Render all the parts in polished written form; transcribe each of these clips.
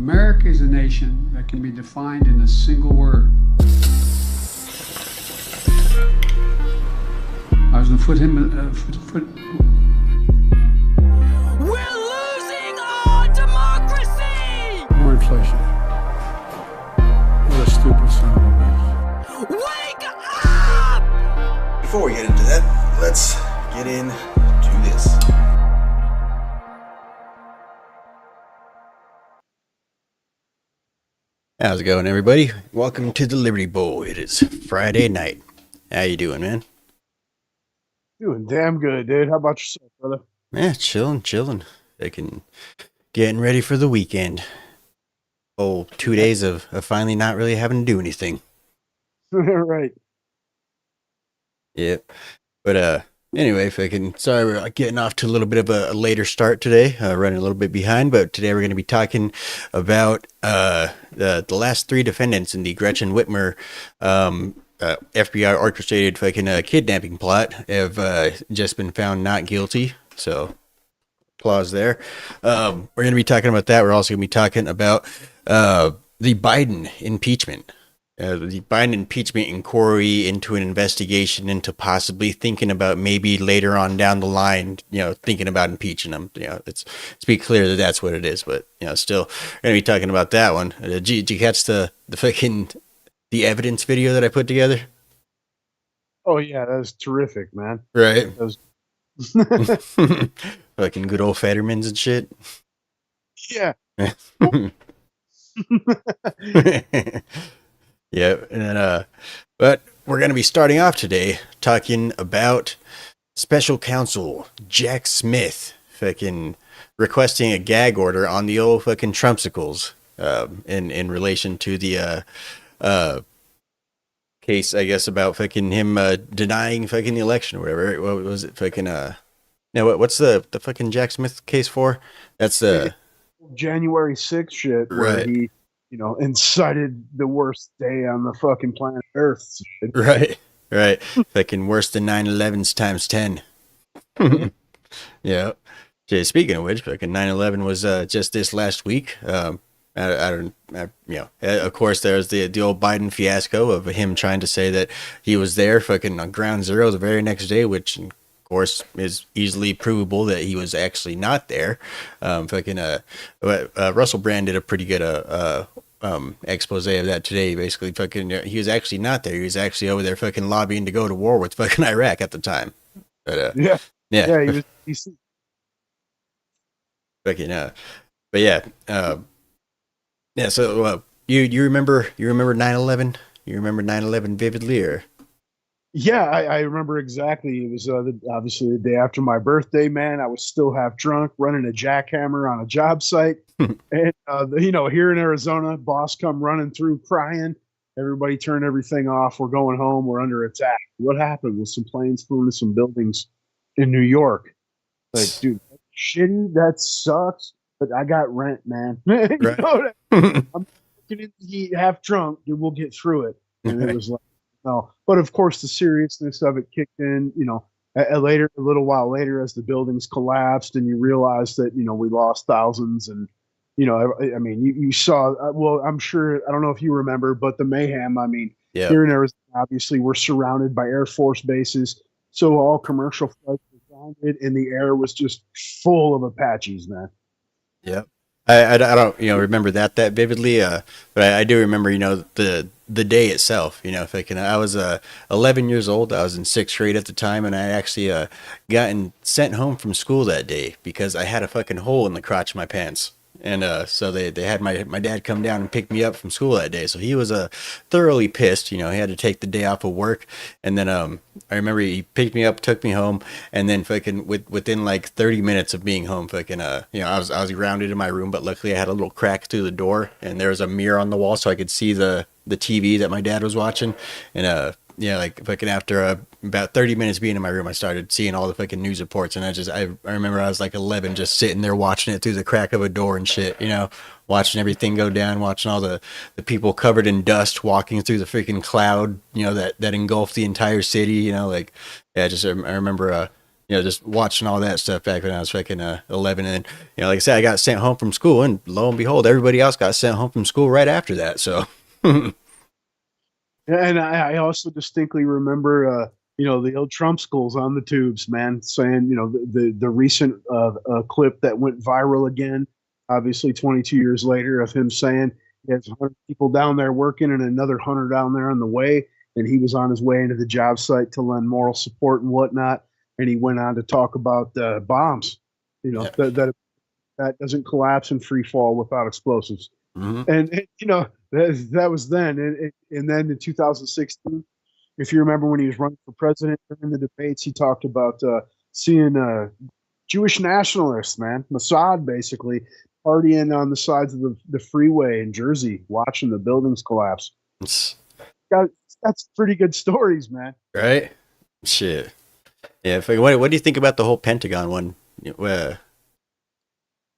America is a nation that can be defined in a single word. I was going to We're losing our democracy! More inflation. What a stupid son of a bitch. Wake up! Before we get into that, let's get into this. How's it going, everybody? Welcome to the Liberty Bowl. It is Friday night. How you doing, man? Doing damn good, dude. How about yourself, brother? Yeah, chilling. Getting ready for the weekend. Oh, 2 days of finally not really having to do anything. Right. Yep. But anyway, sorry we're getting off to a little bit of a later start today. Running a little bit behind, but today we're going to be talking about the last three defendants in the Gretchen Whitmer FBI orchestrated kidnapping plot have just been found not guilty. So applause there. We're going to be talking about that. We're also going to be talking about the Biden impeachment. The Biden impeachment inquiry into an investigation into possibly thinking about maybe later on down the line, thinking about impeaching him. Let's be clear that that's what it is, but still we're going to be talking about that one. Did you catch the evidence video that I put together? Oh yeah, that was terrific, man. Right. That was... Fucking good old Fettermans and shit. Yeah. Yeah, and then, but we're going to be starting off today talking about special counsel Jack Smith requesting a gag order on the old Trumpsicles in relation to the case, I guess, about him denying the election or whatever. What was it? What's the fucking Jack Smith case for? That's the January 6th shit where right. he incited the worst day on the fucking planet Earth. Right. Worse than 9/11's times 10. Yeah. Speaking of which, 9/11 was just this last week. Of course, there's the old Biden fiasco of him trying to say that he was there on ground zero the very next day, which of course is easily provable that he was actually not there. Russell Brand did a pretty good expose of that today. Basically, he was actually not there. He was actually over there lobbying to go to war with Iraq at the time. But yeah. So you remember 9/11? You remember 9/11 vividly, or? Yeah, I remember exactly. It was obviously the day after my birthday, man. I was still half drunk, running a jackhammer on a job site. And, here in Arizona, boss come running through crying. Everybody turned everything off. We're going home. We're under attack. What happened? Was some planes flew into some buildings in New York. Like, dude, that's shitty. That sucks. But I got rent, man. Right. I'm looking in the heat, half drunk. Dude, we'll get through it. And it was like, no. But of course, the seriousness of it kicked in, a little while later, as the buildings collapsed and you realized that, we lost thousands. And, you saw, I'm sure, I don't know if you remember, but the mayhem, yeah. Here in Arizona, obviously, we're surrounded by Air Force bases. So all commercial flights were grounded and the air was just full of Apaches, man. Yep. I don't remember that vividly, but I do remember the day itself. I was 11 years old. I was in 6th grade at the time, and I actually gotten sent home from school that day because I had a fucking hole in the crotch of my pants. And so they had my dad come down and pick me up from school that day. So he was thoroughly pissed. He had to take the day off of work. And then I remember he picked me up, took me home, and then within like 30 minutes of being home, I was grounded in my room, but luckily I had a little crack through the door, and there was a mirror on the wall so I could see the TV that my dad was watching. And after about 30 minutes being in my room, I started seeing all the news reports, and I remember I was like 11, just sitting there watching it through the crack of a door and shit, watching everything go down, watching all the people covered in dust walking through the freaking cloud, that engulfed the entire city, I remember just watching all that stuff back when I was fucking 11, and like I said, I got sent home from school, and lo and behold, everybody else got sent home from school right after that. So, Yeah, and I also distinctly remember, the old Trump schools on the tubes, man, saying, the recent clip that went viral again, obviously 22 years later, of him saying he has 100 people down there working and another 100 down there on the way, and he was on his way into the job site to lend moral support and whatnot, and he went on to talk about bombs, yeah. that doesn't collapse in free fall without explosives. Hmm. And that was then, and then in 2016, if you remember when he was running for president during the debates, he talked about seeing Jewish nationalists, man, Mossad basically partying on the sides of the freeway in Jersey, watching the buildings collapse. Got, that's pretty good stories, man. Right? Shit. Yeah. What do you think about the whole Pentagon one? Do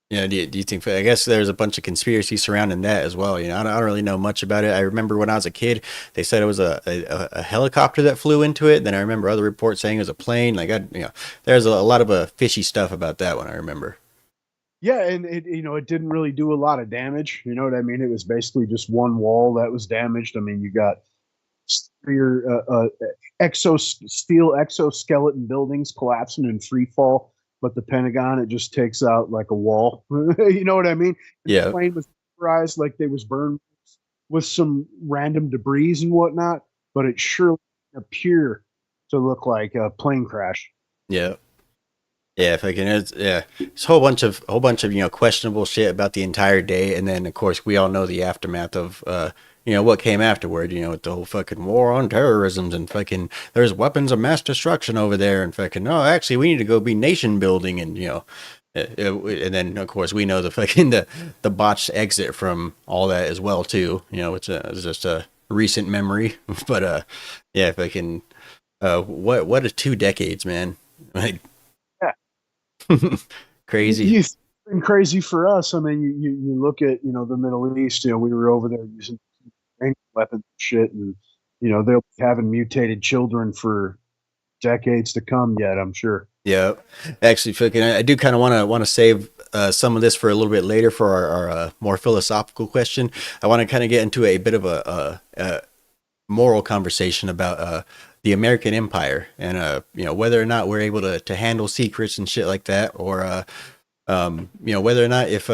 you think? I guess there's a bunch of conspiracy surrounding that as well. I don't really know much about it. I remember when I was a kid, they said it was a helicopter that flew into it. Then I remember other reports saying it was a plane. There's a lot of fishy stuff about that one. I remember. Yeah, and it didn't really do a lot of damage. You know what I mean? It was basically just one wall that was damaged. I mean, you got your steel exoskeleton buildings collapsing in free fall, but the Pentagon, it just takes out like a wall. You know what I mean? Yeah. The plane was vaporized, like they was burned with some random debris and whatnot, but it sure appear to look like a plane crash. Yeah. Yeah, if I can, it's a whole bunch of questionable shit about the entire day, and then of course we all know the aftermath of what came afterward. With the whole fucking war on terrorism and fucking there's weapons of mass destruction over there, and fucking no, actually we need to go be nation building, and and then of course we know the fucking the botched exit from all that as well too. It's just a recent memory, but yeah, if I can, what is 2 decades, man? Like. Crazy. It's been crazy for us. I mean, you look at the Middle East. We were over there using weapons and shit, and they'll be having mutated children for decades to come yet, I'm sure. Yeah, actually, fucking, I do kind of want to save some of this for a little bit later for our more philosophical question. I want to kind of get into a bit of a moral conversation about the American Empire, and whether or not we're able to handle secrets and shit like that, or whether or not if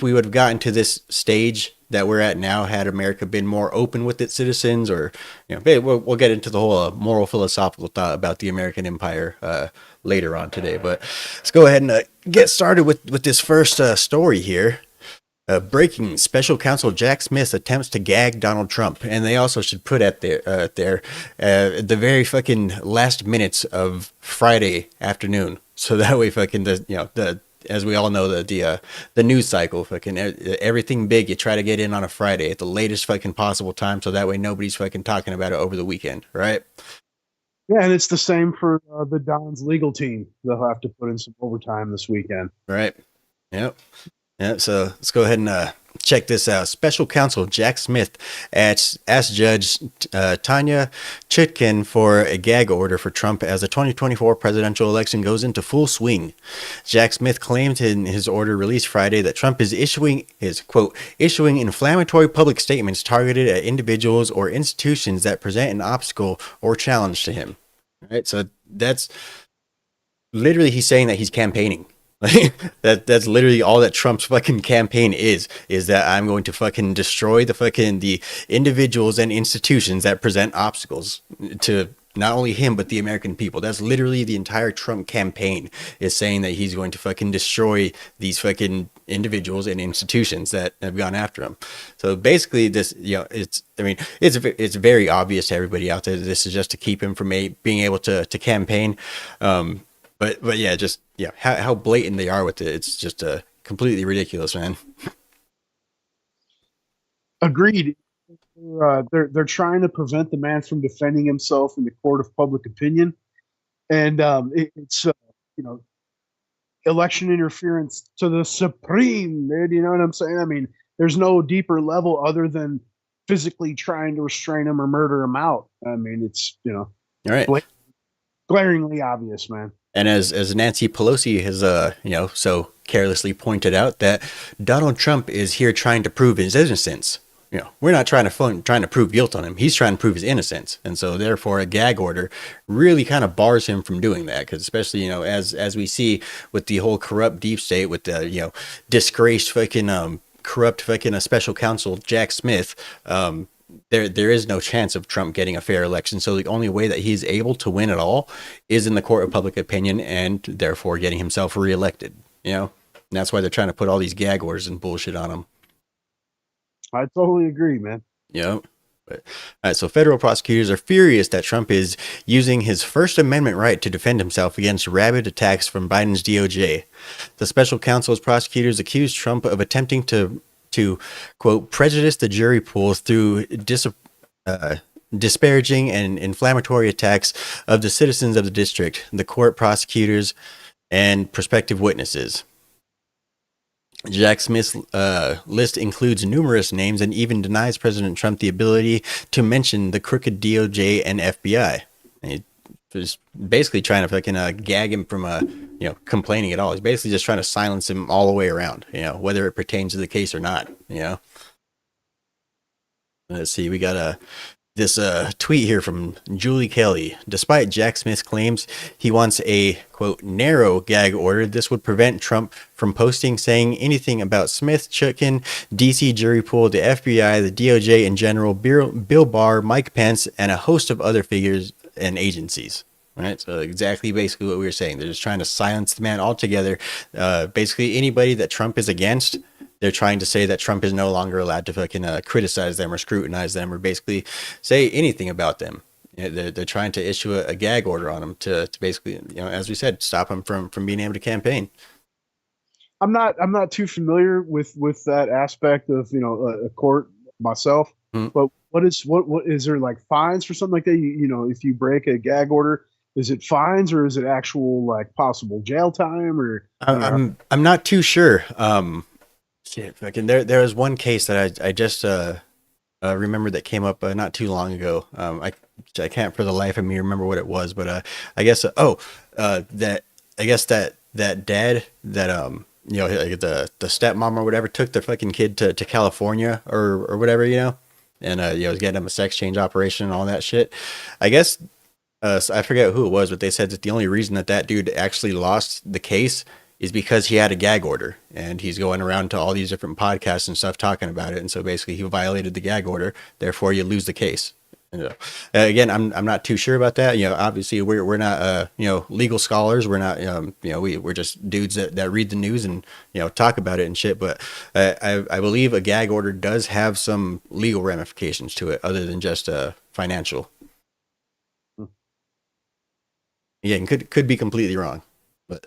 we would have gotten to this stage that we're at now had America been more open with its citizens, or we'll get into the whole moral philosophical thought about the American Empire later on today. But let's go ahead and get started with this first story here. Breaking: Special Counsel Jack Smith attempts to gag Donald Trump, and they also should put at the very fucking last minutes of Friday afternoon, so that way fucking as we all know the news cycle, fucking everything big you try to get in on a Friday at the latest fucking possible time, so that way nobody's fucking talking about it over the weekend, right? Yeah, and it's the same for the Don's legal team. They'll have to put in some overtime this weekend. Right. Yep. Yeah, so let's go ahead and check this out. Special Counsel Jack Smith asked Judge Tanya Chutkin for a gag order for Trump as the 2024 presidential election goes into full swing. Jack Smith claimed in his order released Friday that Trump is issuing inflammatory public statements targeted at individuals or institutions that present an obstacle or challenge to him. All right, so that's literally he's saying that he's campaigning. That's literally all that Trump's fucking campaign is that I'm going to fucking destroy the individuals and institutions that present obstacles to not only him but the American people. That's literally the entire Trump campaign, is saying that he's going to fucking destroy these fucking individuals and institutions that have gone after him. So basically this, it's very obvious to everybody out there that this is just to keep him from being able to campaign. But yeah, just how blatant they are with it. It's just completely ridiculous, man. Agreed. They're trying to prevent the man from defending himself in the court of public opinion, and it's election interference to the supreme, dude. You know what I'm saying? I mean, there's no deeper level other than physically trying to restrain him or murder him out. I mean, it's All right. glaringly obvious, man. And as Nancy Pelosi has so carelessly pointed out, that Donald Trump is here trying to prove his innocence. We're not trying to prove guilt on him. He's trying to prove his innocence, and so therefore a gag order really kind of bars him from doing that. Because especially as we see with the whole corrupt deep state, with the disgraced fucking corrupt fucking special counsel Jack Smith. There is no chance of Trump getting a fair election. So the only way that he's able to win at all is in the court of public opinion, and therefore getting himself reelected. And that's why they're trying to put all these gag orders and bullshit on him. I totally agree, man. But, all right, so federal prosecutors are furious that Trump is using his First Amendment right to defend himself against rabid attacks from Biden's DOJ. The special counsel's prosecutors accused Trump of attempting to quote, prejudice the jury pool through disparaging and inflammatory attacks of the citizens of the district, the court, prosecutors, and prospective witnesses. Jack Smith's list includes numerous names and even denies President Trump the ability to mention the crooked DOJ and FBI. And he's basically trying to fucking gag him from complaining at all. He's basically just trying to silence him all the way around, whether it pertains to the case or not. Let's see, we got this tweet here from Julie Kelly. Despite Jack Smith's claims he wants a, quote, narrow gag order, this would prevent Trump from posting, saying anything about Smith, Chutkin, DC jury pool, the FBI, the DOJ in general, Bill Barr, Mike Pence, and a host of other figures and agencies. Right, so basically what we were saying. They're just trying to silence the man altogether. Basically, anybody that Trump is against, they're trying to say that Trump is no longer allowed to fucking criticize them or scrutinize them or basically say anything about them. They're trying to issue a gag order on them to basically, as we said, stop him from being able to campaign. I'm not too familiar with that aspect of a court myself, but what is there, like fines for something like that? If you break a gag order. Is it fines or is it actual like possible jail time or? I'm not too sure. Shit, fucking there was one case that I just remember that came up not too long ago. I can't for the life of me remember what it was, but I guess that dad that like the stepmom or whatever took their fucking kid to California or whatever, and was getting him a sex change operation and all that shit. I guess. So I forget who it was, but they said that the only reason that dude actually lost the case is because he had a gag order, and he's going around to all these different podcasts and stuff talking about it. And so basically he violated the gag order. Therefore you lose the case. Again, I'm not too sure about that. Obviously we're not, legal scholars. We're not, we're just dudes that read the news and, talk about it and shit. But I believe a gag order does have some legal ramifications to it other than just financial. Yeah, could be completely wrong, but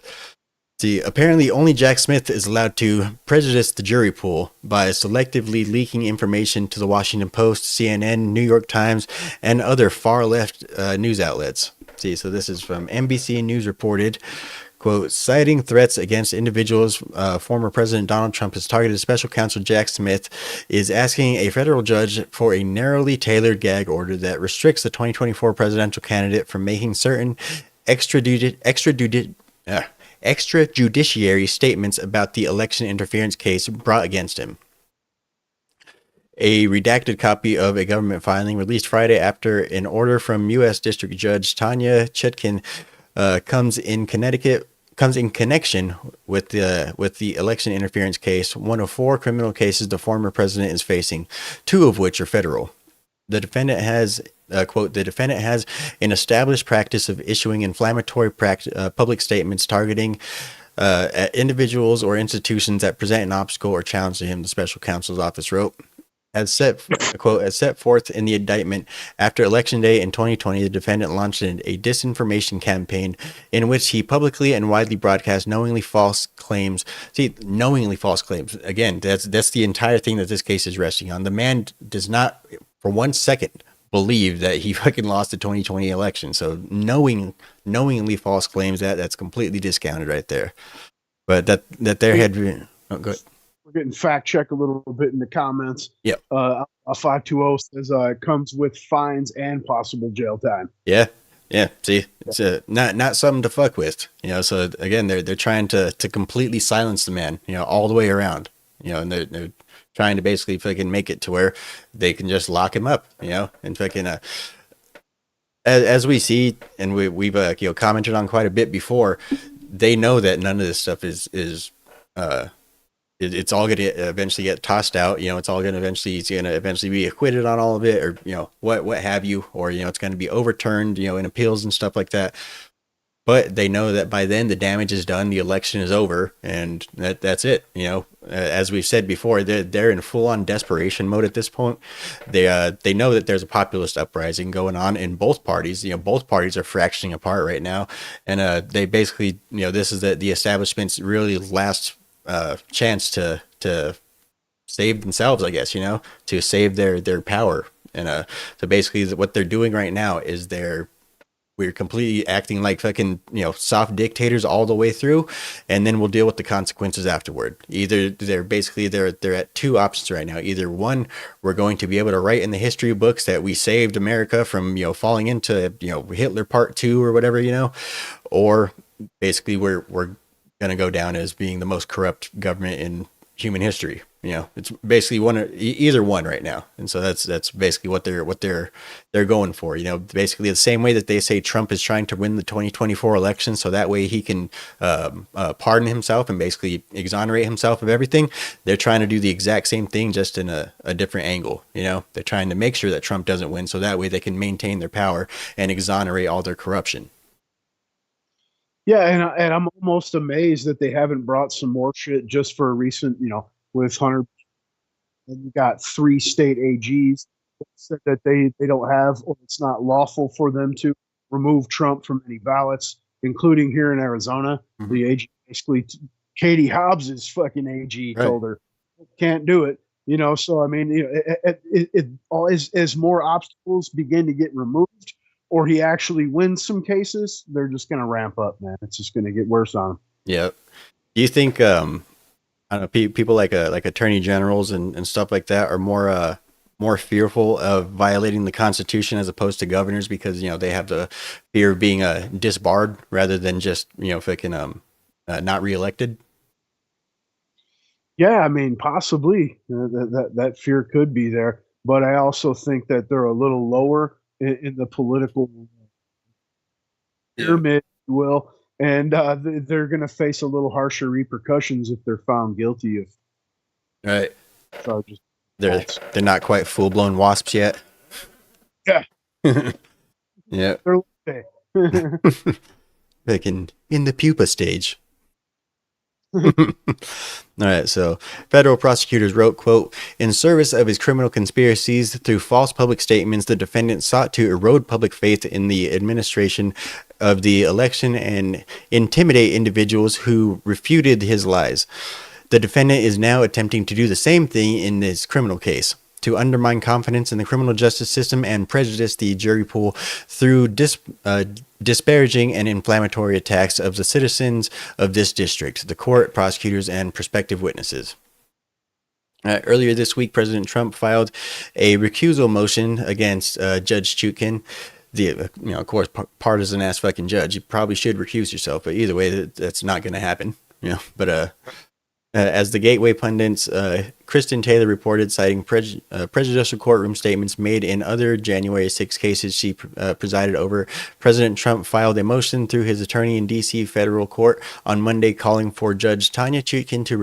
see, apparently only Jack Smith is allowed to prejudice the jury pool by selectively leaking information to the Washington Post, CNN, New York Times, and other far left news outlets. See, so this is from NBC News reported, quote, citing threats against individuals, former President Donald Trump has targeted special counsel Jack Smith is asking a federal judge for a narrowly tailored gag order that restricts the 2024 presidential candidate from making certain extrajudiciary statements about the election interference case brought against him. A redacted copy of a government filing released Friday after an order from U.S. District Judge Tanya Chutkin comes in connection with the election interference case, one of 4 criminal cases the former president is facing, 2 of which are federal. The defendant has, quote, the defendant has an established practice of issuing inflammatory public statements targeting individuals or institutions that present an obstacle or challenge to him, the special counsel's office wrote. As set forth in the indictment, after Election Day in 2020, the defendant launched a disinformation campaign in which he publicly and widely broadcast knowingly false claims. See, knowingly false claims. Again, that's the entire thing that this case is resting on. The man does not, for 1 second, believe that he fucking lost the 2020 election. So knowingly false claims, that's completely discounted right there. But that there had been. Oh, go ahead. We're getting fact check a little bit in the comments. Yep. A 520 says it comes with fines and possible jail time. Yeah. Yeah, see, it's not something to fuck with, you know. So again, they're trying to completely silence the man, you know, all the way around, you know, and they're trying to basically fucking make it to where they can just lock him up, you know, and fucking as we see, and we've you know, commented on quite a bit before, they know that none of this stuff is it's all going to eventually get tossed out. You know, it's all going to eventually be acquitted on all of it, or you know, what have you, or you know, it's going to be overturned, you know, in appeals and stuff like that. But they know that by then the damage is done, the election is over, and that's it. You know, as we've said before, they're in full on desperation mode at this point. They know that there's a populist uprising going on in both parties. You know, both parties are fracturing apart right now, and they basically, you know, this is the establishment's really last chance to save themselves, I guess, you know, to save their power. And so basically what they're doing right now is we're completely acting like fucking, you know, soft dictators all the way through, and then we'll deal with the consequences afterward. Either they're at two options right now. Either one, we're going to be able to write in the history books that we saved America from, you know, falling into, you know, Hitler Part 2 or whatever, you know, or basically we're going to go down as being the most corrupt government in human history. You know, it's basically either one right now, and so that's basically what they're going for. You know, basically the same way that they say Trump is trying to win the 2024 election, so that way he can pardon himself and basically exonerate himself of everything. They're trying to do the exact same thing, just in a different angle. You know, they're trying to make sure that Trump doesn't win, so that way they can maintain their power and exonerate all their corruption. Yeah, and I'm almost amazed that they haven't brought some more shit just for a recent, you know, with Hunter. And you got 3 state AGs that said that they don't have, or it's not lawful for them to remove Trump from any ballots, including here in Arizona. Mm-hmm. The AG basically, Katie Hobbs's fucking AG Right. told her can't do it. You know, so I mean, you know, it all as more obstacles begin to get removed, or he actually wins some cases, they're just going to ramp up, man. It's just going to get worse on him. Yeah. Do you think I don't know, people like attorney generals and stuff like that are more fearful of violating the Constitution as opposed to governors, because you know they have the fear of being disbarred rather than just, you know, fucking not reelected? Yeah, I mean, possibly that fear could be there, but I also think that they're a little lower in the political pyramid, if you will, and they're going to face a little harsher repercussions if they're found guilty of Right. charges. They're not quite full blown wasps yet. Yeah, Yeah. they're okay. Like in the pupa stage. All right, so federal prosecutors wrote, quote, "In service of his criminal conspiracies through false public statements, the defendant sought to erode public faith in the administration of the election and intimidate individuals who refuted his lies. The defendant is now attempting to do the same thing in this criminal case, to undermine confidence in the criminal justice system and prejudice the jury pool through disparaging and inflammatory attacks of the citizens of this district, the court, prosecutors, and prospective witnesses." Earlier this week, President Trump filed a recusal motion against Judge Chutkin, the of course partisan ass fucking judge. You probably should recuse yourself, but either way, that's not going to happen. But as the Gateway pundits, Kristen Taylor reported, citing prejudicial courtroom statements made in other January 6 cases she presided over, President Trump filed a motion through his attorney in D.C. federal court on Monday calling for Judge Tanya Chutkin to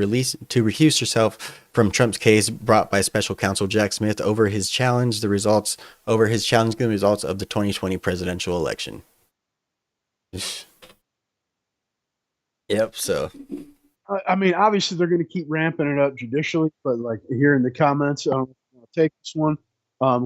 recuse herself from Trump's case brought by special counsel Jack Smith over his challenging the results of the 2020 presidential election. Yep, so... I mean, obviously they're going to keep ramping it up judicially, but like here in the comments, I'll take this one.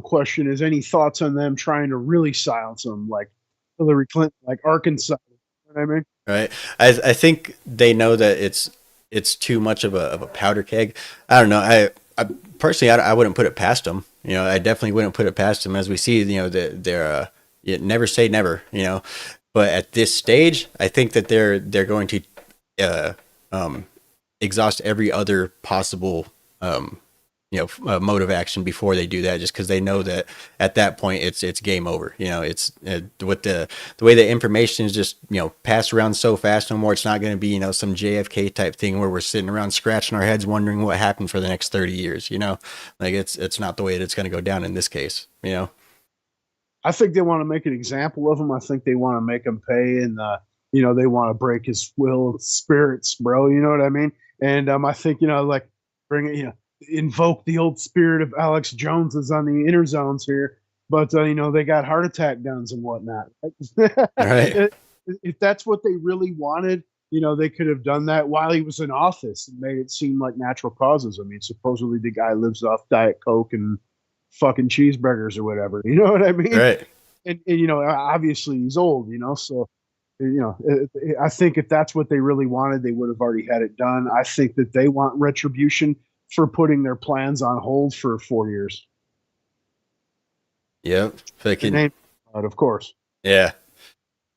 Question is, any thoughts on them trying to really silence them, like Hillary Clinton, like Arkansas? You know what I mean? Right. I think they know that it's too much of a powder keg. I don't know. I personally, I wouldn't put it past them. I definitely wouldn't put it past them. As we see, they're never say never. But at this stage, I think that they're going to exhaust every other possible mode of action before they do that, just because they know that at that point it's game over. It's with the way the information is just passed around so fast no more. It's not going to be some JFK type thing where we're sitting around scratching our heads wondering what happened for the next 30 years. Like it's not the way that it's going to go down in this case. I think they want to make an example of him. I think they want to make him pay, and they want to break his will, spirits, bro. You know what I mean? And I think like bring it, invoke the old spirit of Alex Joneses on the inner zones here. But they got heart attack guns and whatnot. Right. If that's what they really wanted, they could have done that while he was in office and made it seem like natural causes. I mean, supposedly the guy lives off Diet Coke and fucking cheeseburgers or whatever. You know what I mean? Right. And obviously he's old. So I think if that's what they really wanted, they would have already had it done. I think that they want retribution for putting their plans on hold for 4 years. Yep. Of course. Yeah.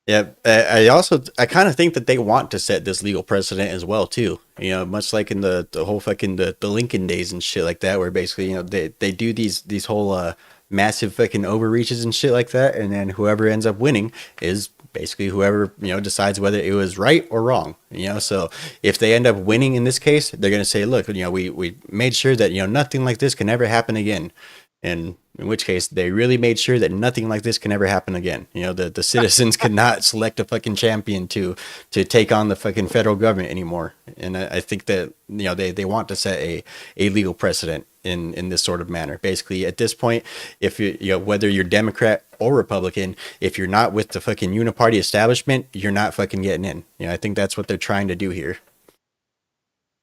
Yeah. I kind of think that they want to set this legal precedent as well too. Much like in the whole fucking the Lincoln days and shit like that, where basically they do these whole massive fucking overreaches and shit like that, and then whoever ends up winning is basically whoever decides whether it was right or wrong. So if they end up winning in this case, they're gonna say, look, we made sure that nothing like this can ever happen again. And in which case they really made sure that nothing like this can ever happen again. The citizens could not select a fucking champion to take on the fucking federal government anymore. And I think that they want to set a legal precedent in this sort of manner. Basically, at this point, if whether you're Democrat or Republican, if you're not with the fucking uniparty establishment, you're not fucking getting in. I think that's what they're trying to do here.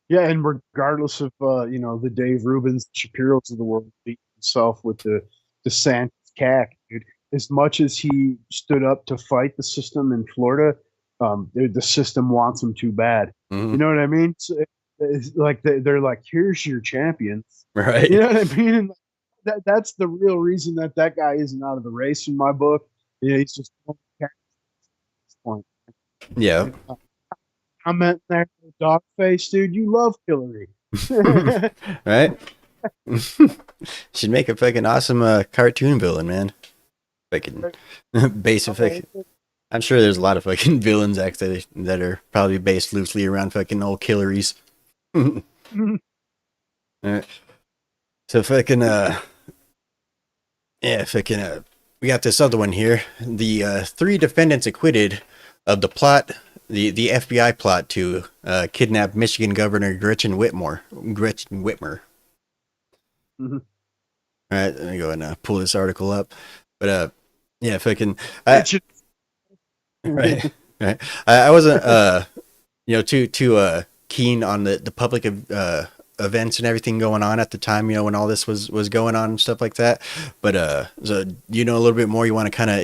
Yeah, and regardless of the Dave Rubins, Shapiro's of the world beat himself with the DeSantis CAC, dude. As much as he stood up to fight the system in Florida, the system wants him too bad. Mm-hmm. You know what I mean? So it's like they're like, here's your champions, right? You know what I mean? And that's the real reason that guy isn't out of the race in my book. He's just at this point. Yeah. Comment there, dog face, dude. You love Hillary, right? Should make a fucking awesome cartoon villain, man. Fucking base effect. I'm sure there's a lot of fucking villains actually that are probably based loosely around fucking old Hilleries. Right. So fucking we got this other one here. The 3 defendants acquitted of the plot. The FBI plot to kidnap Michigan Governor Gretchen Whitmer. Mm-hmm. All right, let me go and pull this article up. But yeah, fucking right. I wasn't too keen on the public events and everything going on at the time. When all this was going on and stuff like that. But so a little bit more. You want to kind of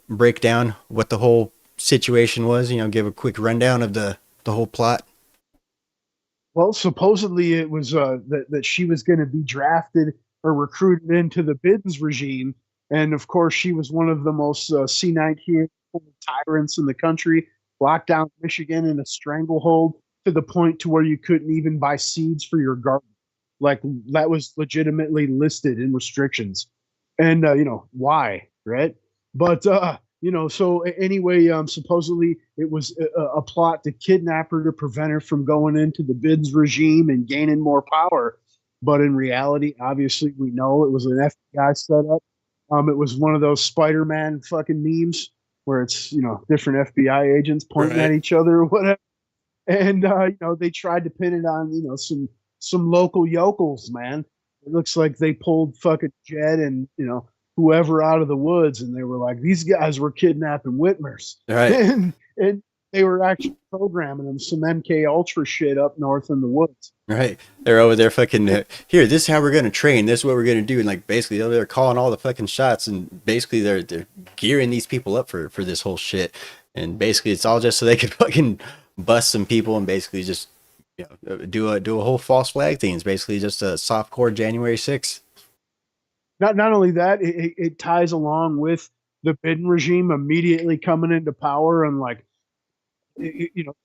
break down what the whole situation was, give a quick rundown of the whole plot. Well, supposedly it was that she was going to be drafted or recruited into the Bidens regime, and of course she was one of the most C-19 tyrants in the country, locked down Michigan in a stranglehold to the point to where you couldn't even buy seeds for your garden. Like that was legitimately listed in restrictions, and why, right? But so anyway, supposedly it was a plot to kidnap her to prevent her from going into the Bidens regime and gaining more power. But in reality, obviously, we know it was an FBI setup. It was one of those Spider-Man fucking memes where it's, different FBI agents pointing at each other or whatever. And, they tried to pin it on, some local yokels, man. It looks like they pulled fucking Jed and, whoever out of the woods, and they were like, these guys were kidnapping Whitmers, right? and they were actually programming them some MK Ultra shit up north in the woods. Right, they're over there fucking here. This is how we're gonna train. This is what we're gonna do, and like basically they're calling all the fucking shots, and basically they're gearing these people up for this whole shit, and basically it's all just so they could fucking bust some people and basically just do a whole false flag thing. It's basically just a softcore January 6th. Not only that, it ties along with the Biden regime immediately coming into power and like,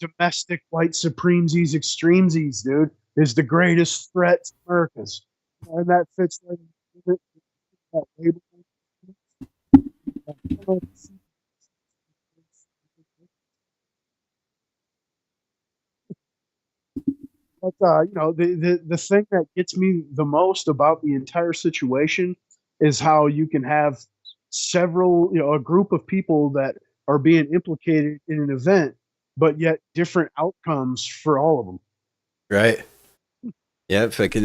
domestic white supremesies, extremesies, dude. is the greatest threat to Americans. And that fits right in that label. But the thing that gets me the most about the entire situation is how you can have several, a group of people that are being implicated in an event, but yet different outcomes for all of them. Right. Yeah. Fucking.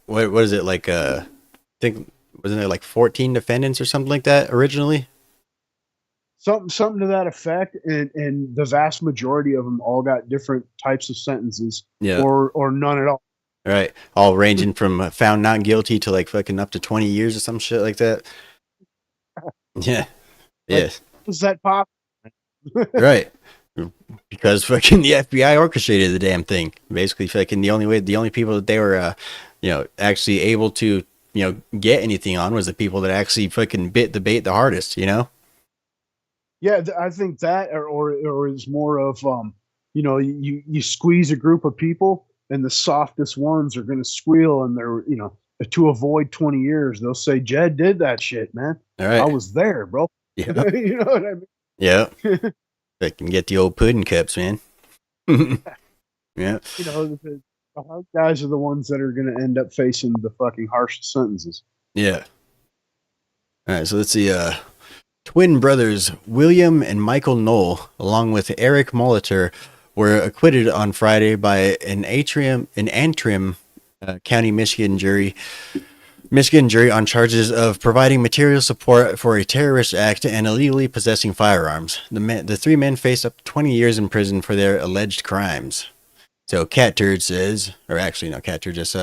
What is it like? I think wasn't there like 14 defendants or something like that originally? Something to that effect, and the vast majority of them all got different types of sentences, Yeah. or none at all. Right. All ranging from found not guilty to like fucking up to 20 years or some shit like that. Yeah. Like, Yeah. was that pop? Right. Because fucking the FBI orchestrated the damn thing. Basically, fucking the only people that they were, actually able to, get anything on was the people that actually fucking bit the bait the hardest, Yeah, I think that, or is more of you squeeze a group of people, and the softest ones are going to squeal, and they're to avoid 20 years, they'll say Jed did that shit, man. All I right. was there, bro. Yeah. You know what I mean? Yeah. They can get the old pudding cups, man. Yeah. The hard guys are the ones that are going to end up facing the fucking harshest sentences. Yeah. All right. So let's see. Twin brothers William and Michael Knoll, along with Eric Molitor, were acquitted on Friday by an Antrim County, Michigan jury on charges of providing material support for a terrorist act and illegally possessing firearms. The three men faced up to 20 years in prison for their alleged crimes. So Cat Turd says, or actually no, Cat Turd just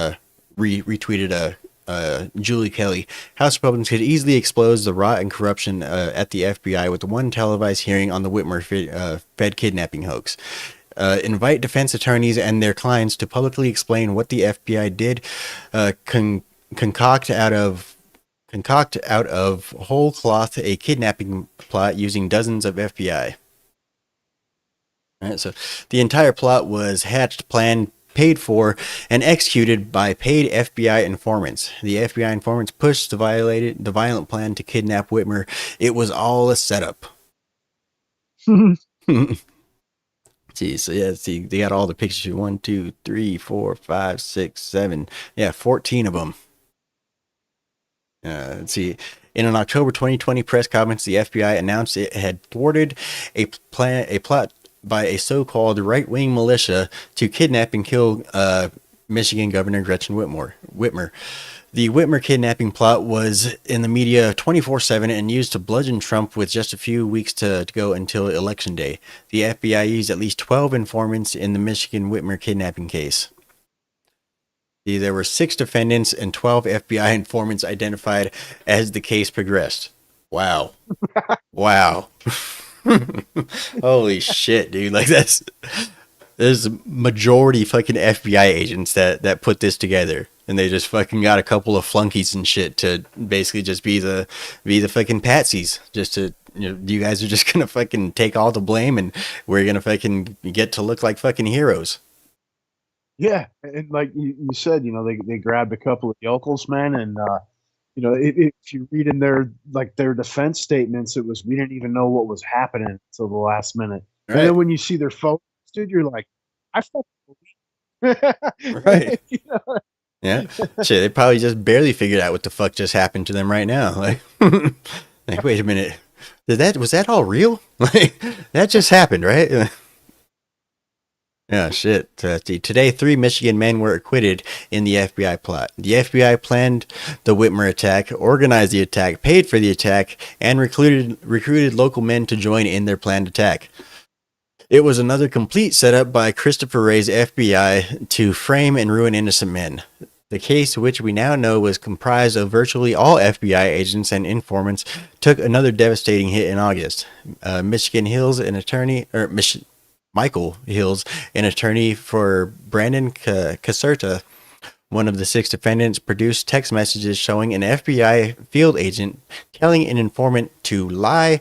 retweeted Julie Kelly. House Republicans could easily expose the rot and corruption at the FBI with one televised hearing on the Whitmer Fed kidnapping hoax. Invite defense attorneys and their clients to publicly explain what the FBI did, concoct out of whole cloth a kidnapping plot using dozens of FBI. All right, so the entire plot was hatched, planned, paid for, and executed by paid FBI informants. The FBI informants pushed the violent plan to kidnap Whitmer. It was all a setup. See, so yeah, see, they got all the pictures. 1, 2, 3, 4, 5, 6, 7. Yeah, 14 of them. Let's see. In an October 2020 press conference, the FBI announced it had thwarted a plot by a so-called right-wing militia to kidnap and kill Michigan Governor Gretchen Whitmer. The Whitmer kidnapping plot was in the media 24/7 and used to bludgeon Trump with just a few weeks to go until Election Day. The FBI used at least 12 informants in the Michigan Whitmer kidnapping case. There were 6 defendants and 12 FBI informants identified as the case progressed. Wow. Wow. Holy shit, dude. Like there's majority fucking FBI agents that put this together, and they just fucking got a couple of flunkies and shit to basically just be the fucking patsies, just to, you guys are just gonna fucking take all the blame, and we're gonna fucking get to look like fucking heroes. Yeah, and like you said, they grabbed a couple of yokels, man, and if you read in their defense statements, it was, we didn't even know what was happening until the last minute. Right. And then when you see their photos, dude, you're like, I fucking believe. Right. Yeah. Shit, they probably just barely figured out what the fuck just happened to them right now. Like, like, wait a minute, was that all real? Like, that just happened, right? Yeah, shit. Today, 3 Michigan men were acquitted in the FBI plot. The FBI planned the Whitmer attack, organized the attack, paid for the attack, and recruited local men to join in their planned attack. It was another complete setup by Christopher Wray's FBI to frame and ruin innocent men. The case, which we now know was comprised of virtually all FBI agents and informants, took another devastating hit in August. Michael Hills, an attorney for Brandon Caserta, one of the 6 defendants, produced text messages showing an FBI field agent telling an informant to lie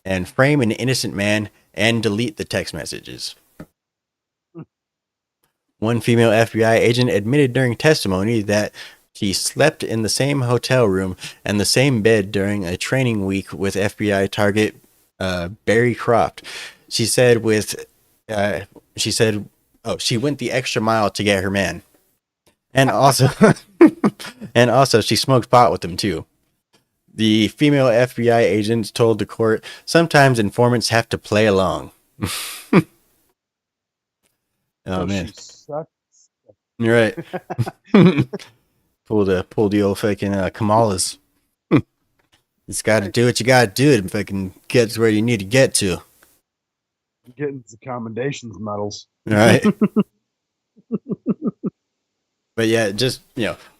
and frame an innocent man and delete the text messages. One female FBI agent admitted during testimony that she slept in the same hotel room and the same bed during a training week with FBI target Barry Croft. She said she said, oh, she went the extra mile to get her man. And also, and also she smoked pot with him too. The female FBI agent told the court, sometimes informants have to play along. Oh, So man. she sucked. You're right. pull the old fucking Kamalas. It's got to do what you got to do to fucking get to where you need to get to. Getting the commendations medals. All right. But yeah, just,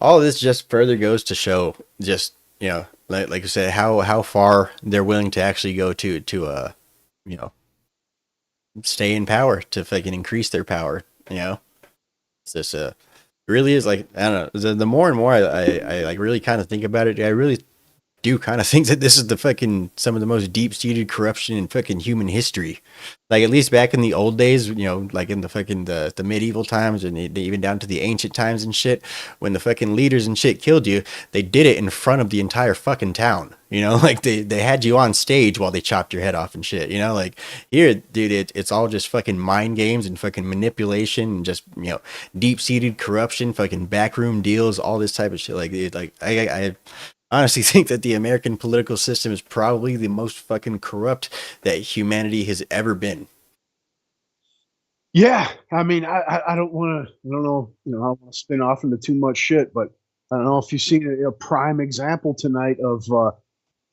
all of this just further goes to show just, like I said, how far they're willing to actually go to stay in power, to fucking increase their power. It's just it really is, like, I don't know, the more and more I like really kind of think about it, I really do kind of think that this is the fucking some of the most deep-seated corruption in fucking human history. Like, at least back in the old days, like in the fucking the medieval times, and even down to the ancient times and shit, when the fucking leaders and shit killed you, they did it in front of the entire fucking town. Like they had you on stage while they chopped your head off and shit. Like, here, dude, it's all just fucking mind games and fucking manipulation and just deep-seated corruption, fucking backroom deals, all this type of shit. Like, dude, like I honestly think that the American political system is probably the most fucking corrupt that humanity has ever been. Yeah, I mean, I don't want to. I don't know. I don't want to spin off into too much shit, but I don't know if you've seen a prime example tonight of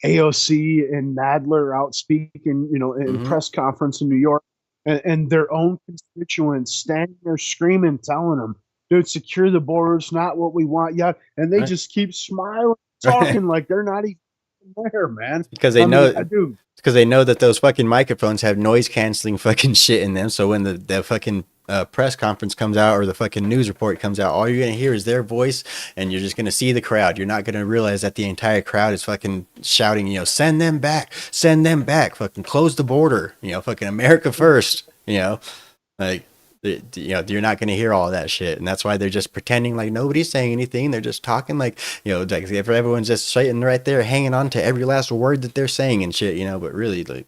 AOC and Nadler out speaking, in press conference in New York, and their own constituents standing there screaming, telling them, "Dude, secure the borders, not what we want." Yeah, and they just keep smiling, talking like they're not even there, man. Because they know, dude. Because they know that those fucking microphones have noise canceling fucking shit in them. So when the fucking press conference comes out, or the fucking news report comes out, all you're going to hear is their voice, and you're just going to see the crowd. You're not going to realize that the entire crowd is fucking shouting, send them back, fucking close the border, fucking America first, like, you're not going to hear all that shit. And that's why they're just pretending like nobody's saying anything. They're just talking like, like if everyone's just sitting right there hanging on to every last word that they're saying and shit, but really, like,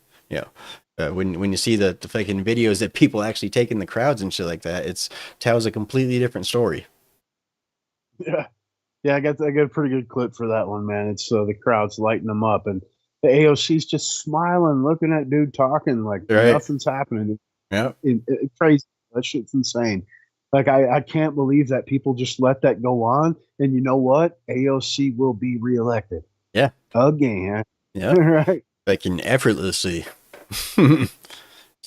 when you see the fucking videos that people actually take in the crowds and shit like that, it tells a completely different story. Yeah. I got a pretty good clip for that one, man. It's the crowd's lighting them up, and the AOC's just smiling, looking at dude talking like nothing's happening. Yeah. It's crazy. That shit's insane. Like, I can't believe that people just let that go on. And you know what? AOC will be reelected. Yeah. Again. Yeah. Right. Fucking effortlessly. She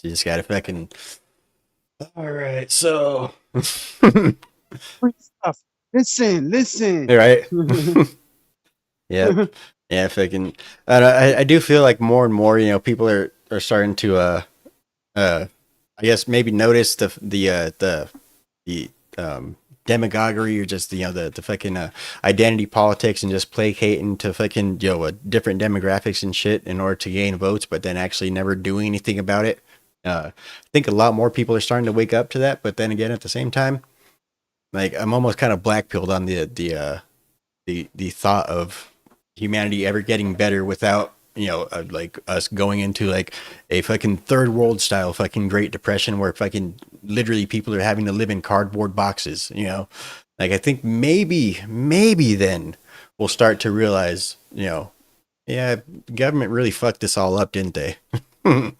just got to fucking. All right. So. Listen. Right. Yeah. Yeah. Fucking. I do feel like more and more, people are starting to, I guess maybe notice the demagoguery, or just the fucking identity politics, and just placating to fucking different demographics and shit in order to gain votes, but then actually never doing anything about it. I think a lot more people are starting to wake up to that, but then again, at the same time, like, I'm almost kind of black-pilled on the thought of humanity ever getting better without like us going into like a fucking third world style fucking Great Depression, where fucking literally people are having to live in cardboard boxes. Like, I think maybe then we'll start to realize, yeah, government really fucked this all up, didn't they? Yeah,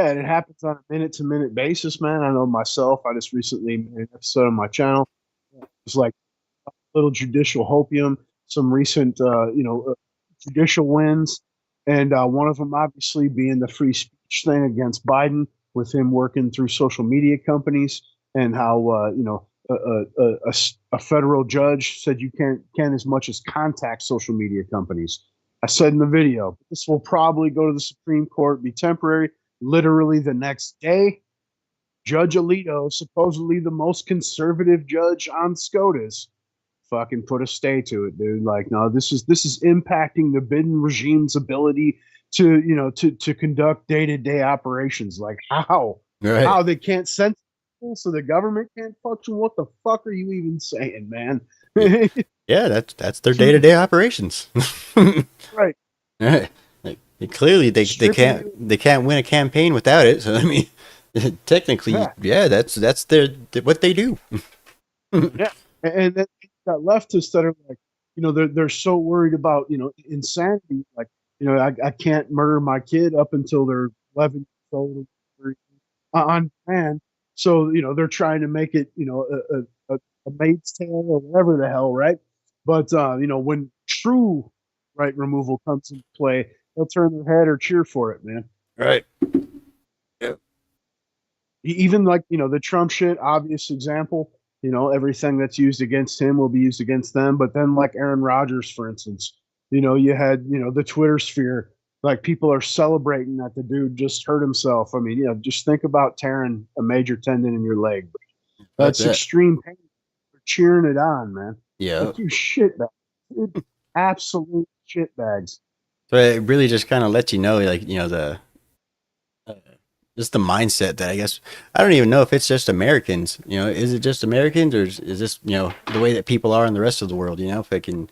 and it happens on a minute-to-minute basis, man. I know myself. I just recently made an episode on my channel. It's like a little judicial hopium, some recent, judicial wins, and one of them obviously being the free speech thing against Biden, with him working through social media companies, and how a federal judge said you can't as much as contact social media companies. I said in the video, this will probably go to the Supreme Court, be temporary. Literally the next day, Judge Alito, supposedly the most conservative judge on SCOTUS, fucking put a stay to it, dude. Like, no, this is impacting the Biden regime's ability to conduct day-to-day operations. Like, how? Right. How they can't censor so the government can't function. What the fuck are you even saying, man? Yeah, that's their day to day operations. Right. Right. Like, clearly Stripping you. they can't win a campaign without it. So I mean, technically, Yeah. yeah, that's their what they do. Yeah. And then you got leftists that are like, they're so worried about, insanity. Like, I can't murder my kid up until they're 11 years old or on demand. So, they're trying to make it, a Maid's Tale or whatever the hell, right? But, when true right removal comes into play, they'll turn their head or cheer for it, man. Right. Yeah. Even like, the Trump shit, obvious example. Everything that's used against him will be used against them. But then, like Aaron Rodgers, for instance, you had, the Twitter sphere, like people are celebrating that the dude just hurt himself. I mean, just think about tearing a major tendon in your leg. That's That's it. extreme pain. They're cheering it on, man. Yeah. Like, you shitbags. Dude, absolute shitbags. So it really just kind of lets you know, like, uh, just the mindset that I guess I don't even know if it's just Americans. Is it just Americans or is this the way that people are in the rest of the world? Fucking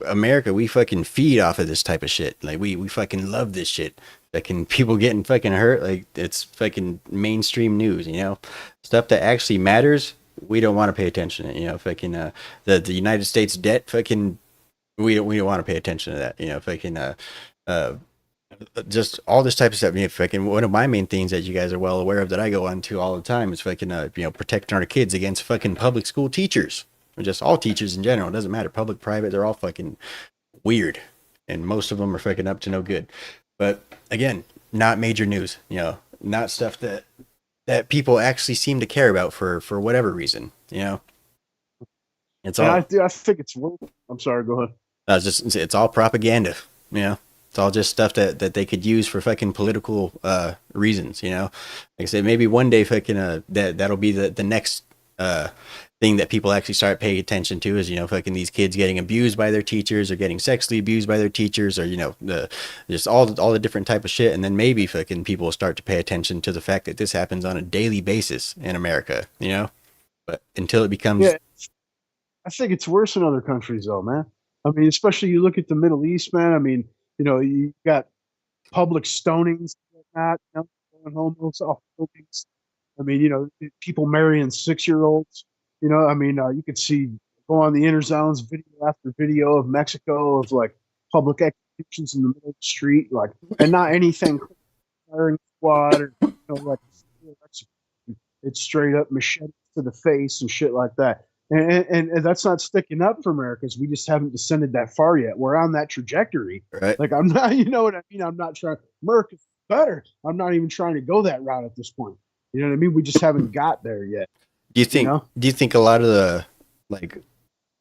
America, we fucking feed off of this type of shit. Like we fucking love this shit. Fucking people getting fucking hurt, like it's fucking mainstream news. Stuff that actually matters. We don't want to pay attention to. Fucking the United States debt. Fucking we don't want to pay attention to that. Fucking uh just all this type of stuff. Fucking one of my main things that you guys are well aware of that I go on to all the time is fucking protecting our kids against fucking public school teachers, or just all teachers in general. It doesn't matter, public, private, they're all fucking weird, and most of them are fucking up to no good. But again, not major news. Not stuff that people actually seem to care about for whatever reason. It's And all. I think it's worth. I'm sorry. Go ahead. It's all propaganda. It's all just stuff that they could use for fucking political reasons. Like I said, maybe one day fucking that'll be the next thing that people actually start paying attention to is fucking these kids getting abused by their teachers or getting sexually abused by their teachers, or the just all the different type of shit. And then maybe fucking people will start to pay attention to the fact that this happens on a daily basis in America. But until it becomes. Yeah, I think it's worse in other countries, though, man. I mean, especially you look at the Middle East, man. I mean, you got public stonings, and whatnot, going homos, all buildings. I mean, people marrying 6-year-olds. I mean, you could go on the inner zones video after video of Mexico of like public executions in the middle of the street, like, and not anything firing squad or like it's straight up machete to the face and shit like that. And that's not sticking up for Americans. We just haven't descended that far yet. We're on that trajectory. Right. Like, I'm not, you know what I mean? I'm not trying. America's better. I'm not even trying to go that route at this point. You know what I mean? We just haven't got there yet. Do you think a lot of the like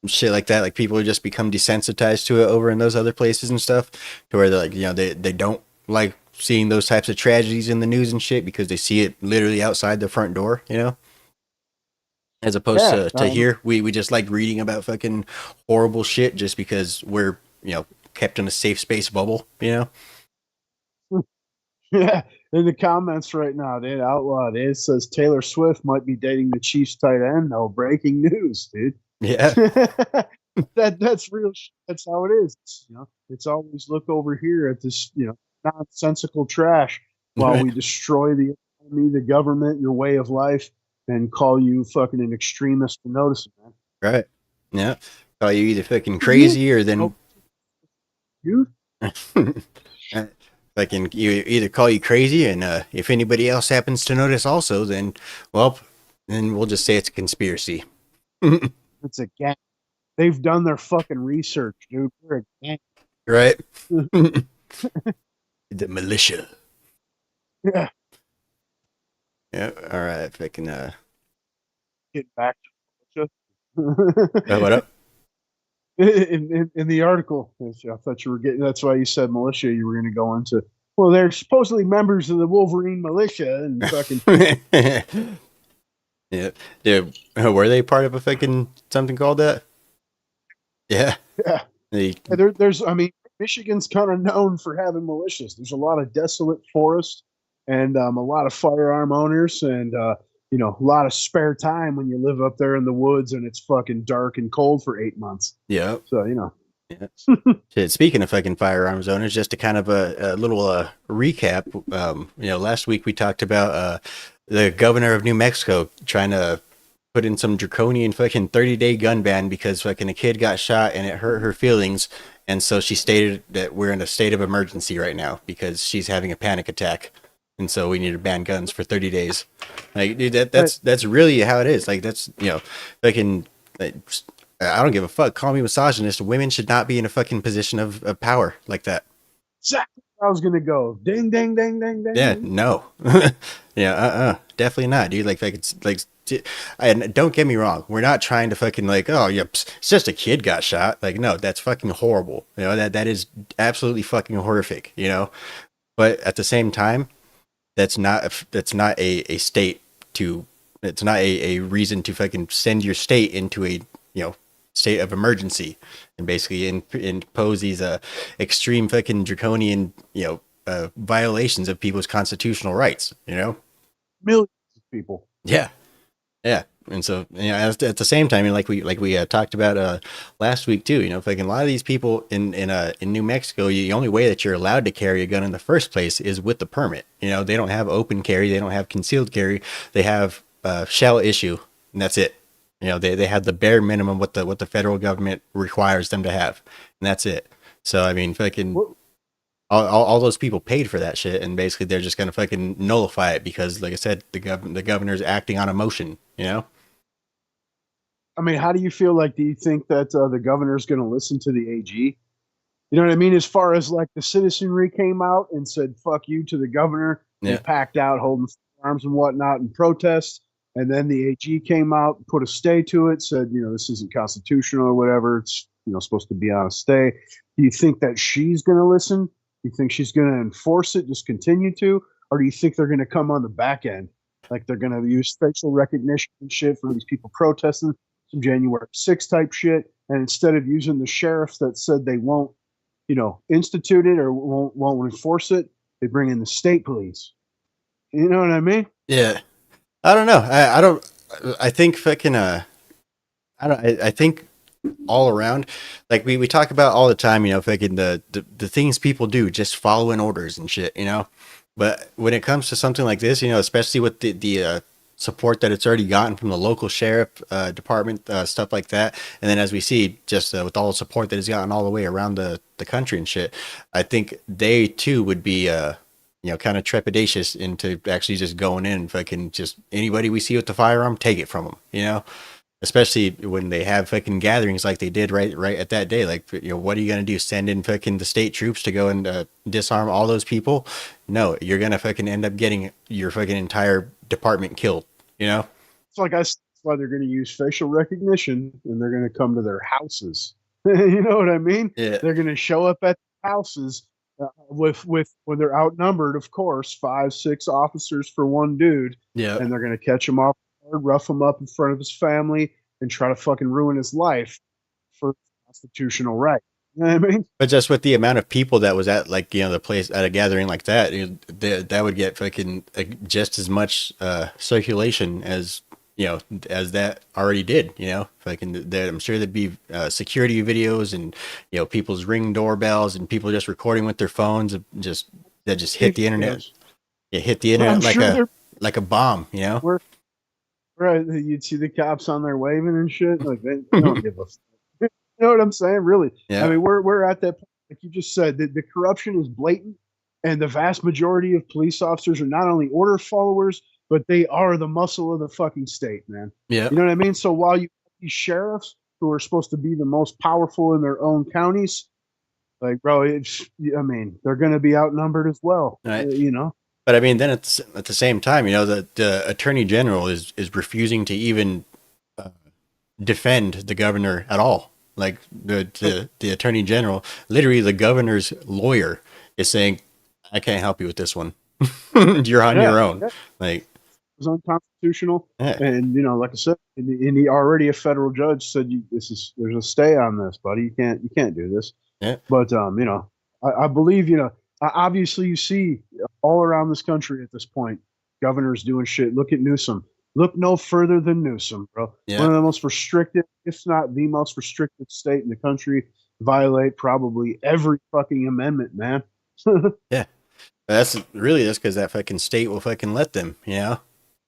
shit like that, like people just become desensitized to it over in those other places and stuff, to where they're like, they don't like seeing those types of tragedies in the news and shit because they see it literally outside their front door, as opposed to here, we just like reading about fucking horrible shit just because we're kept in a safe space bubble. Yeah, in the comments right now, they outlawed it. It says Taylor Swift might be dating the Chiefs tight end. No, breaking news, dude. Yeah. That's real. That's how it is. It's always look over here at this, nonsensical trash while we destroy the economy, the government, your way of life, and call you fucking an extremist for noticing, man. Right. Yeah. Call you either fucking crazy or then. You. Fucking you either call you crazy, and if anybody else happens to notice also, then we'll just say it's a conspiracy. It's a gang. They've done their fucking research, dude. We're a gang. Right. The militia. Yeah. Yeah. All right. Fucking Get back to what up? In the article, I thought you were getting. That's why you said militia. You were going to go into. Well, they're supposedly members of the Wolverine militia, and fucking. Yeah. Were they part of a fucking something called that? Yeah. Yeah. There's. I mean, Michigan's kind of known for having militias. There's a lot of desolate forest and a lot of firearm owners, and a lot of spare time when you live up there in the woods and it's fucking dark and cold for 8 months. Yeah. So, Yeah. Shit, speaking of fucking firearms owners, just to kind of a little recap, last week we talked about the governor of New Mexico trying to put in some draconian fucking 30-day gun ban because fucking a kid got shot and it hurt her feelings. And so she stated that we're in a state of emergency right now because she's having a panic attack. And so we need to ban guns for 30 days. Like, dude, that's really how it is. Like, that's, fucking, I don't give a fuck. Call me misogynist. Women should not be in a fucking position of power like that. exactly where I was going to go. Ding, ding, ding, ding, ding. Yeah, no. Yeah, definitely not, dude. Like it's like, and don't get me wrong. We're not trying to fucking like, oh, yeah, it's just a kid got shot. Like, no, that's fucking horrible. That is absolutely fucking horrific, But at the same time, that's not a state to, it's not a reason to fucking send your state into a, state of emergency and basically impose these extreme fucking draconian, violations of people's constitutional rights, Millions of people. Yeah. And so, at the same time, like we talked about last week too, fucking a lot of these people in New Mexico, the only way that you're allowed to carry a gun in the first place is with the permit. They don't have open carry, they don't have concealed carry, they have shell issue, and that's it. They have the bare minimum what the federal government requires them to have, and that's it. So I mean, fucking all those people paid for that shit, and basically they're just gonna fucking nullify it because, like I said, the governor's acting on emotion. I mean, how do you feel? Like, do you think that the governor's going to listen to the AG? You know what I mean? As far as like the citizenry came out and said "fuck you" to the governor, Yeah. and packed out holding arms and whatnot in protest, and then the AG came out, put a stay to it, said this isn't constitutional or whatever. It's supposed to be on a stay. Do you think that she's going to listen? Do you think she's going to enforce it, just continue to, or do you think they're going to come on the back end, like they're going to use facial recognition and shit for these people protesting? Some January 6th type shit, and instead of using the sheriffs that said they won't, institute it or won't enforce it, they bring in the state police. You know what I mean? Yeah. I don't know. I don't. I think fucking. I don't. I think all around, like we talk about all the time. Fucking the things people do, just following orders and shit. But when it comes to something like this, especially with the support that it's already gotten from the local sheriff department, stuff like that. And then as we see, just with all the support that it's gotten all the way around the country and shit, I think they too would be, kind of trepidatious into actually just going in and fucking just anybody we see with the firearm, take it from them, especially when they have fucking gatherings like they did right at that day. Like, what are you going to do? Send in fucking the state troops to go and disarm all those people? No, you're going to fucking end up getting your fucking entire department killed. It's like that's why they're going to use facial recognition, and they're going to come to their houses. You know what I mean? Yeah. They're going to show up at houses with when they're outnumbered, of course, 5-6 officers for one dude. Yeah. And they're going to catch him off guard, rough him up in front of his family, and try to fucking ruin his life for constitutional right. You know what I mean? But just with the amount of people that was at, like, the place at a gathering like that, that would get fucking just as much circulation as as that already did. Fucking I'm sure there'd be security videos and people's ring doorbells and people just recording with their phones that just hit the internet. It hit the internet like a bomb. Right, you'd see the cops on there waving and shit. Like they don't give a fuck. You know what I'm saying? Really. Yeah. I mean, we're at that point, like you just said, the corruption is blatant, and the vast majority of police officers are not only order followers, but they are the muscle of the fucking state, man. Yeah. You know what I mean? So while you have these sheriffs who are supposed to be the most powerful in their own counties, like, bro, they're going to be outnumbered as well. Right. But I mean, then at the same time, the attorney general is refusing to even defend the governor at all. Like the attorney general, literally the governor's lawyer is saying, "I can't help you with this one. You're on your own." Yeah. Like, it was unconstitutional, yeah. And like I said, and he already a federal judge said, there's a stay on this, buddy. You can't do this. Yeah. But I believe obviously you see all around this country at this point, governors doing shit. Look at Newsom. Look no further than Newsom, bro. Yeah. One of the most restricted, if not the most restricted state in the country. Violate probably every fucking amendment, man. Yeah. That's because that fucking state will fucking let them, you know?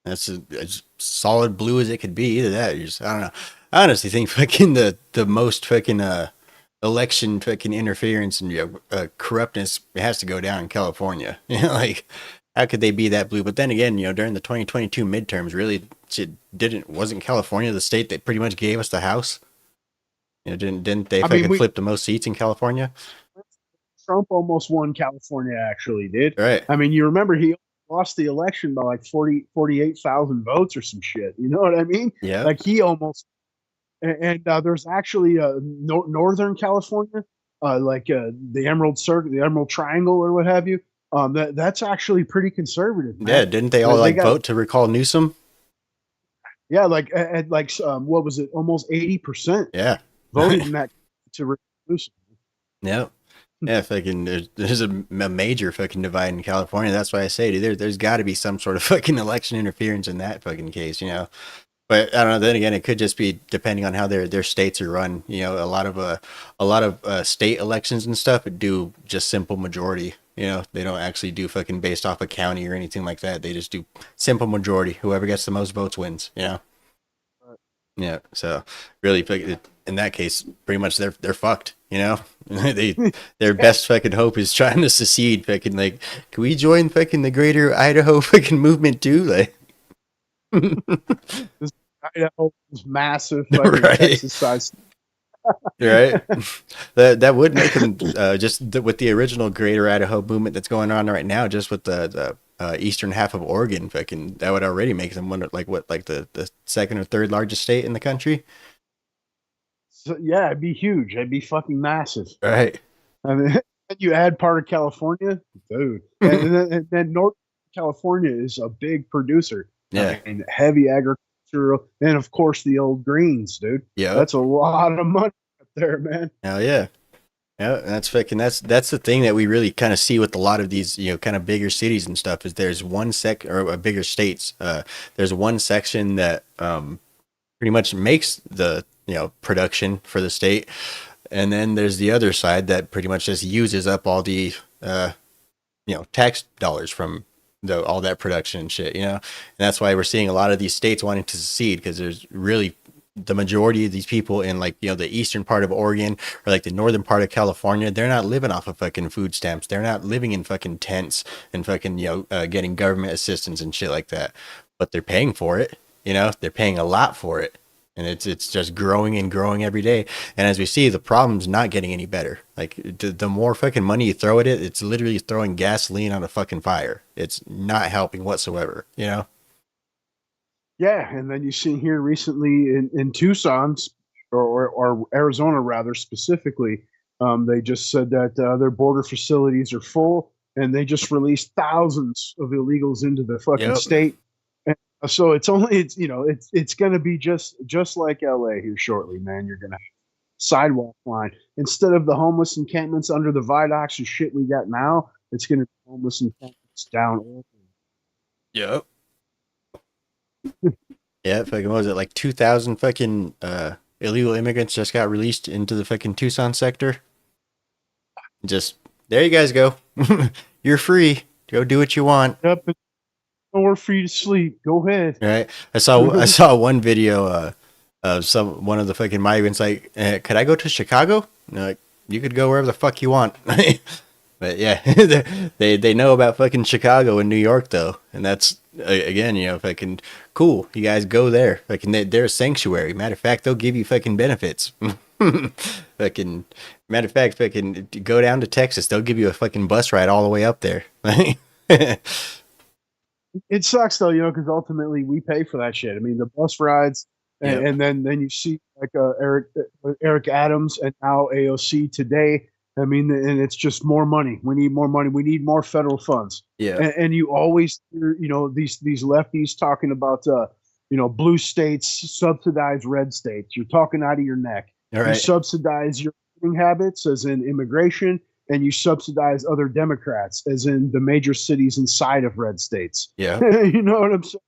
That's as solid blue as it could be. Either that, or just, I don't know. I honestly think fucking the most fucking election fucking interference and corruptness has to go down in California. You know, like how could they be that blue? But then again, during the 2022 midterms, really, wasn't California the state that pretty much gave us the House? Didn't they fucking flip the most seats in California? Trump almost won California, actually, did. Right. I mean, you remember he lost the election by like 48,000 votes or some shit. You know what I mean? Yeah. Like he almost. And there's actually Northern California, the Emerald Circle, the Emerald Triangle, or what have you. That's actually pretty conservative. Man. Yeah, didn't they all vote to recall Newsom? Yeah, what was it? Almost 80%. Yeah, voted in that to recall Newsom. Yeah. Yeah, fucking. There's a major fucking divide in California. That's why I say, dude, there's got to be some sort of fucking election interference in that fucking case, But I don't know. Then again, it could just be depending on how their states are run. A lot of state elections and stuff do just simple majority. They don't actually do fucking based off a county or anything like that. They just do simple majority. Whoever gets the most votes wins. Yeah. So really, in that case, pretty much they're fucked. Their best fucking hope is trying to secede. Fucking like, can we join fucking the Greater Idaho fucking movement too? Like. Idaho is massive, right? Texas size. Right. That would make them with the original Greater Idaho movement that's going on right now, just with the eastern half of Oregon, fucking that would already make them wonder the second or third largest state in the country. So, yeah, it'd be huge. It'd be fucking massive. Right. I mean, you add part of California, dude, and then North California is a big producer. Yeah. And heavy agricultural, and of course the old greens, dude. Yeah. That's a lot of money up there, man. Hell yeah. Yeah, that's the thing that we really kind of see with a lot of these, kind of bigger cities and stuff is there's one or bigger states. There's one section that pretty much makes the, production for the state. And then there's the other side that pretty much just uses up all the, tax dollars from all that production and shit, and that's why we're seeing a lot of these states wanting to secede because there's really the majority of these people in the eastern part of Oregon or like the northern part of California, they're not living off of fucking food stamps. They're not living in fucking tents and fucking, getting government assistance and shit like that, but they're paying for it. They're paying a lot for it. And it's just growing and growing every day. And as we see, the problem's not getting any better. Like the more fucking money you throw at it, it's literally throwing gasoline on a fucking fire. It's not helping whatsoever, Yeah, and then you see here recently in Tucson or Arizona rather specifically, they just said that their border facilities are full, and they just released thousands of illegals into the fucking state. So it's going to be just like LA here shortly, man. You're going to have sidewalk line instead of the homeless encampments under the viaducts and shit we got now. It's going to be homeless encampments down. Yep. Yeah, fucking what was it, like 2,000 fucking illegal immigrants just got released into the fucking Tucson sector? Just there you guys go. You're free. Go do what you want. Yep. Nowhere for you to sleep. Go ahead. Right. I saw one video of one of the fucking migrants like, could I go to Chicago? Like, you could go wherever the fuck you want. But yeah, they know about fucking Chicago and New York though, and that's again, fucking cool. You guys go there. Fucking they're a sanctuary. Matter of fact, they'll give you fucking benefits. Fucking matter of fact, fucking go down to Texas. They'll give you a fucking bus ride all the way up there. It sucks though, because ultimately we pay for that shit. I mean, the bus rides, and then you see like Eric Adams and now AOC today. I mean, and it's just more money. We need more money. We need more federal funds. Yeah. And you always hear, these lefties talking about, blue states subsidize red states. You're talking out of your neck. All right. You subsidize your eating habits, as in immigration, and you subsidize other Democrats, as in the major cities inside of red states. Yeah. You know what I'm saying?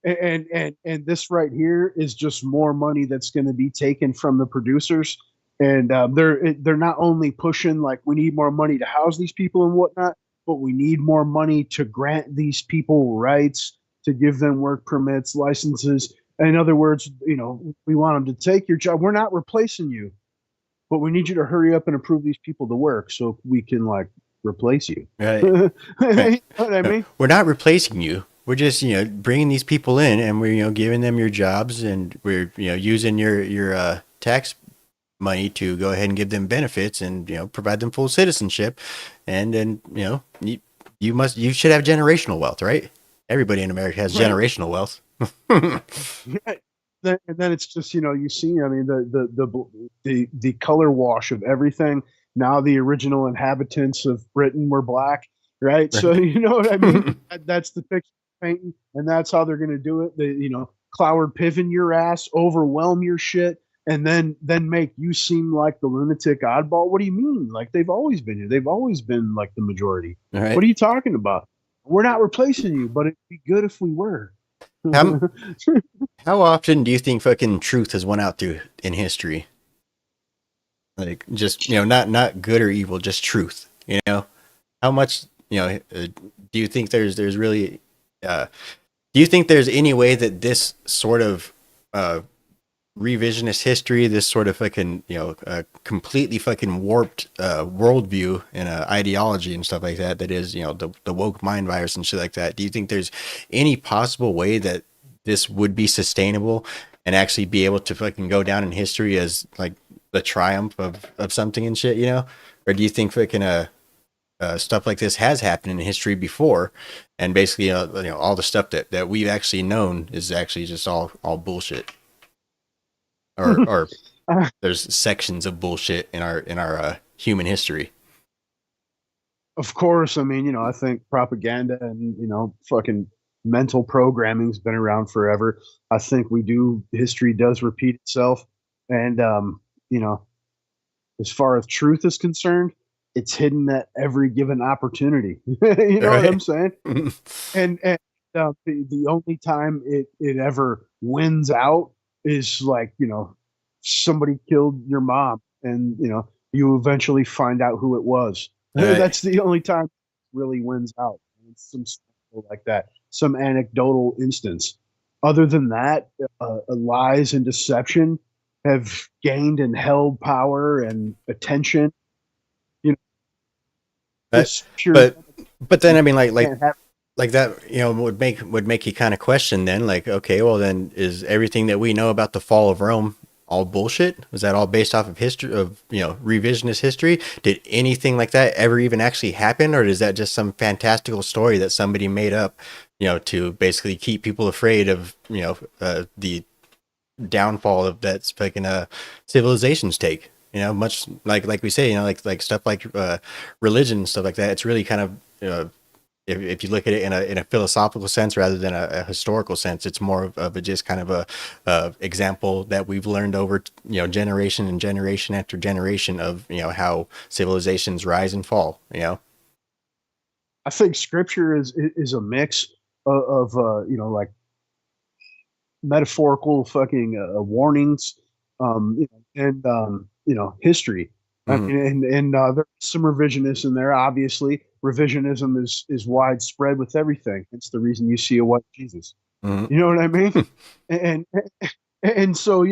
And this right here is just more money that's going to be taken from the producers, and they're not only pushing like we need more money to house these people and whatnot, but we need more money to grant these people rights, to give them work permits, licenses. In other words, we want them to take your job. We're not replacing you, but we need you to hurry up and approve these people to work so we can like replace you. Right. You Right. know what I mean? We're not replacing you. We're just, bringing these people in, and we're, giving them your jobs, and we're, using your tax money to go ahead and give them benefits and, provide them full citizenship. And then, you should have generational wealth, right? Everybody in America has Right. generational wealth. Yeah. And then it's just you see, I mean, the color wash of everything. Now the original inhabitants of Britain were black, right? So Right. you know what I mean. That's the picture painting, and that's how they're going to do it. They Cloward Piven your ass, overwhelm your shit, and then make you seem like the lunatic oddball. What do you mean? Like they've always been here. They've always been like the majority. All right. What are you talking about? We're not replacing you, but it'd be good if we were. How often do you think fucking truth has won out through in history? Like just, not good or evil, just truth. How much, do you think there's really, do you think there's any way that this sort of revisionist history, this sort of fucking, completely fucking warped worldview and ideology and stuff like that, that is, the woke mind virus and shit like that, do you think there's any possible way that this would be sustainable and actually be able to fucking go down in history as like the triumph of something and shit, or do you think fucking stuff like this has happened in history before, and basically all the stuff that we've actually known is actually just all bullshit, or there's sections of bullshit in our human history? Of course, I mean, I think propaganda and fucking mental programming's been around forever. I think history does repeat itself, and as far as truth is concerned, it's hidden at every given opportunity. You know what I'm saying? And the only time it ever wins out is like somebody killed your mom, and you eventually find out who it was. Right. That's the only time it really wins out. It's some stuff like that, some anecdotal instance. Other than that, lies and deception have gained and held power and attention. It's pure. But then I mean like can't have- like that would make you kind of question then, like, okay, well then is everything that we know about the fall of Rome all bullshit? Was that all based off of history, of revisionist history? Did anything like that ever even actually happen, or is that just some fantastical story that somebody made up to basically keep people afraid of the downfall of that fucking civilizations take? Much like we say, like stuff like religion and stuff like that. It's really kind of if you look at it in a philosophical sense rather than a historical sense, it's more of a just kind of a example that we've learned over generation and generation after generation of how civilizations rise and fall. I think scripture is a mix of like metaphorical fucking warnings, and history. I mean, and there's some revisionists in there. Obviously, revisionism is widespread with everything. It's the reason you see a white Jesus. You know what I mean? and so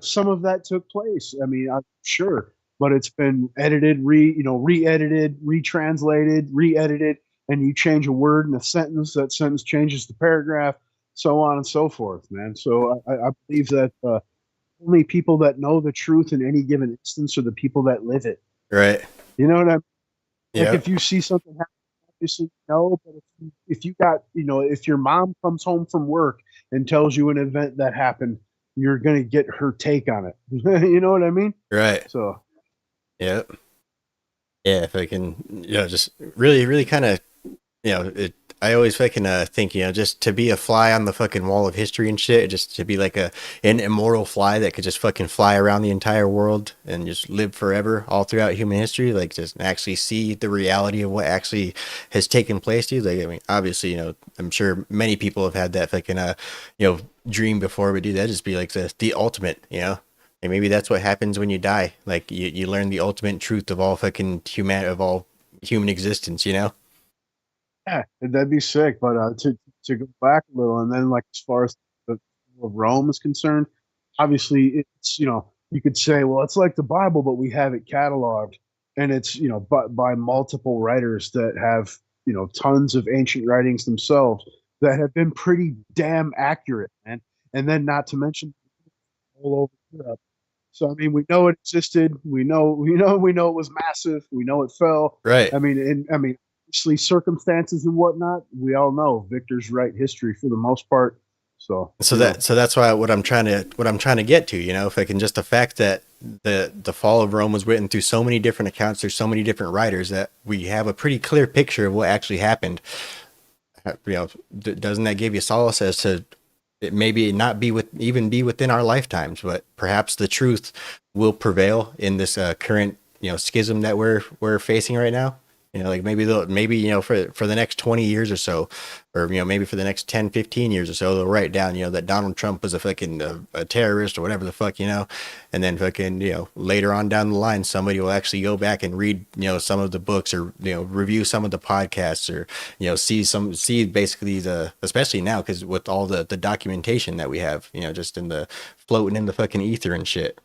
some of that took place. I mean, I'm sure, but it's been edited, re-edited, retranslated, re-edited, and you change a word in a sentence. That sentence changes the paragraph, so on and so forth, man. So I believe that. Only people that know the truth in any given instance are the people that live it. Right. You know what I mean? Yeah. Like if you see something happen, obviously no. But if you got, if your mom comes home from work and tells you an event that happened, you're gonna get her take on it. You know what I mean? Right. So. Yeah. Yeah. If I can, just really, really kind of, I always fucking think, just to be a fly on the fucking wall of history and shit, just to be like an immortal fly that could just fucking fly around the entire world and just live forever all throughout human history, like just actually see the reality of what actually has taken place to you. Like, I mean, obviously, I'm sure many people have had that fucking dream before, but dude, that'd just be like the ultimate, And maybe that's what happens when you die. Like you learn the ultimate truth of all fucking of all human existence. Yeah, that'd be sick. But to go back a little, and then like as far as the of Rome is concerned, obviously it's you could say, well, it's like the Bible, but we have it cataloged, and it's by multiple writers that have tons of ancient writings themselves that have been pretty damn accurate, man. And then not to mention all over Europe. So I mean, we know it existed. We know it was massive. We know it fell. Right. I mean, obviously circumstances and whatnot. We all know Victor's right history for the most part. So that's why what I'm trying to get to, if I can just the fact that the fall of Rome was written through so many different accounts, there's so many different writers that we have a pretty clear picture of what actually happened. Doesn't that give you solace as to it maybe not be within our lifetimes, but perhaps the truth will prevail in this current schism that we're facing right now. Like maybe for the next 20 years or so, or maybe for the next 10, 15 years or so, they'll write down that Donald Trump was a fucking a terrorist or whatever the fuck, and then fucking later on down the line somebody will actually go back and read some of the books, or review some of the podcasts, or see basically especially now, because with all the documentation that we have, just in the floating in the fucking ether and shit,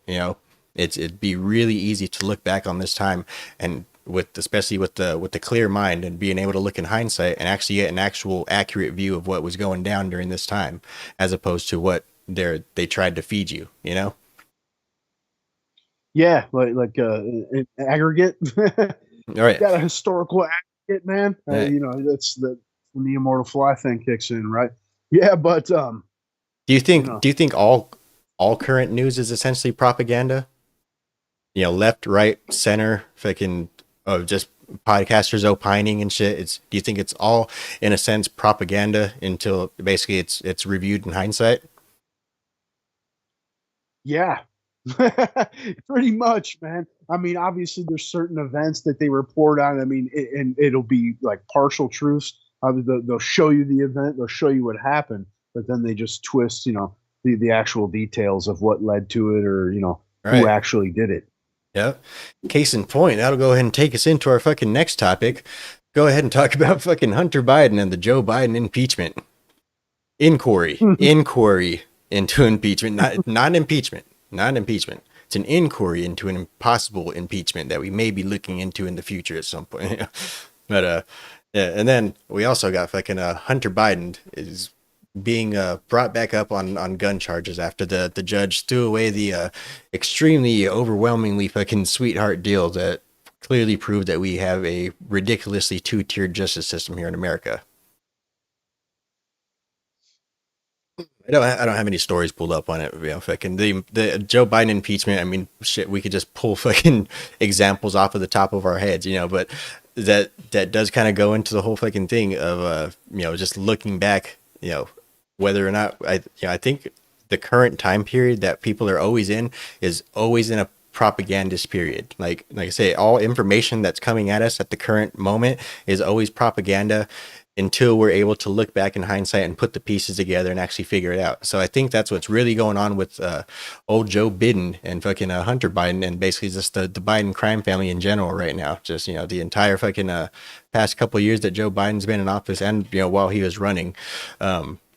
it'd be really easy to look back on this time, and especially with the clear mind and being able to look in hindsight and actually get an actual accurate view of what was going down during this time, as opposed to what they tried to feed you. Yeah, like an aggregate. All right. Got a historical aggregate, man. Right. That's when the immortal fly thing kicks in, right? Yeah, but Do you think all current news is essentially propaganda? Left, right, center, fucking just podcasters opining and shit. Do you think it's all in a sense propaganda until basically it's reviewed in hindsight? yeah, pretty much, man. I mean, obviously, there's certain events that they report on. I mean, and it'll be like partial truths. They'll show you the event, they'll show you what happened, but then they just twist, the actual details of what led to it, or Right. who actually did it. Yeah. Case in point, that'll go ahead and take us into our fucking next topic. Go ahead and talk about fucking Hunter Biden and the Joe Biden impeachment. Inquiry into impeachment, not impeachment, not impeachment. It's an inquiry into an impossible impeachment that we may be looking into in the future at some point. But yeah, and then we also got fucking Hunter Biden is being brought back up on gun charges after the judge threw away the extremely overwhelmingly fucking sweetheart deal that clearly proved that we have a ridiculously two-tiered justice system here in America. I don't have any stories pulled up on it. Fucking the Joe Biden impeachment. I mean, shit, we could just pull fucking examples off of the top of our heads, but that does kind of go into the whole fucking thing of just looking back, whether or not I think the current time period that people are always in is always in a propagandist period. Like I say, all information that's coming at us at the current moment is always propaganda until we're able to look back in hindsight and put the pieces together and actually figure it out. So I think that's what's really going on with old Joe Biden and fucking Hunter Biden, and basically just the Biden crime family in general right now. Just, the entire fucking past couple of years that Joe Biden's been in office, and, while he was running,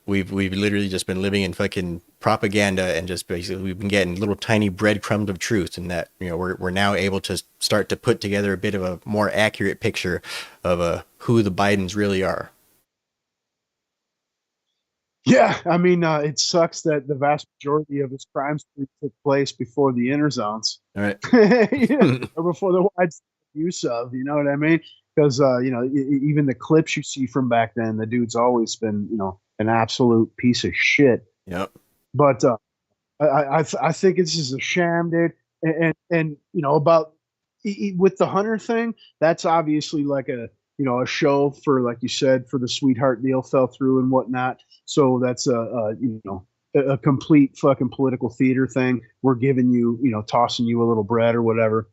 we've literally just been living in fucking propaganda, and just basically we've been getting little tiny breadcrumbs of truth, and that we're now able to start to put together a bit of a more accurate picture of who the Bidens really are. Yeah, I mean, it sucks that the vast majority of his crimes took place before the inner zones. All right. Or before the widespread use of, you know what I mean? Because even the clips you see from back then, the dude's always been an absolute piece of shit. Yep. But I think this is a sham, dude. And about with the Hunter thing, that's obviously like a show for, like you said, for the sweetheart deal fell through and whatnot. So that's a complete fucking political theater thing. We're giving you, tossing you a little bread or whatever.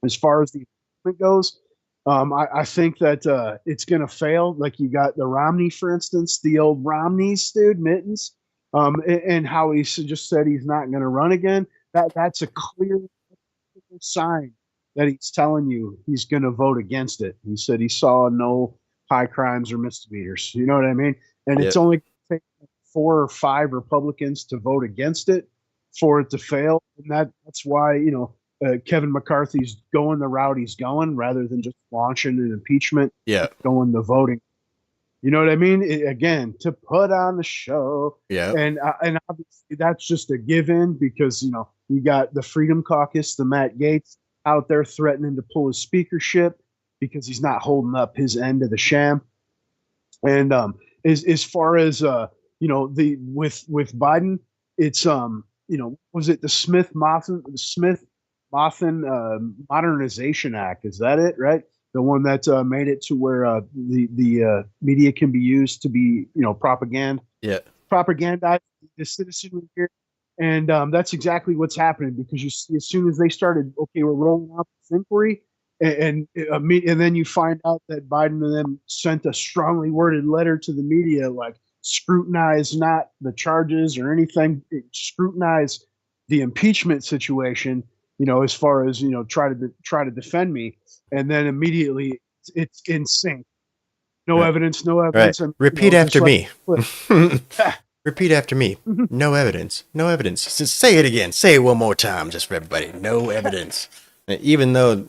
As far as the impeachment goes, I think that it's going to fail. Like you got the Romney, for instance, the old Romney's dude, Mittens, and how he just said he's not going to run again. That's a clear sign that he's telling you he's going to vote against it. He said he saw no high crimes or misdemeanors. You know what I mean? And it's only going to take 4 or 5 Republicans to vote against it for it to fail. And that's why, Kevin McCarthy's going the route he's going rather than just launching an impeachment, going the voting. You know what I mean? Again, to put on the show. Yeah. And obviously that's just a given because, you got the Freedom Caucus, the Matt Gaetz out there threatening to pull his speakership because he's not holding up his end of the sham. And as far as with Biden, it's was it the Smith-Mothin Modernization Act? Is that it? Right, the one that made it to where the media can be used to be propagandize the citizenry here. And that's exactly what's happening because you see, as soon as they started, okay, we're rolling out this inquiry, and then you find out that Biden and them sent a strongly worded letter to the media, like scrutinize not the charges or anything, scrutinize the impeachment situation, as far as try to defend me, and then immediately it's in sync. No evidence. Right. And, repeat after me. Repeat after me. No evidence. No evidence. Just say it again. Say it one more time, just for everybody. No evidence. Even though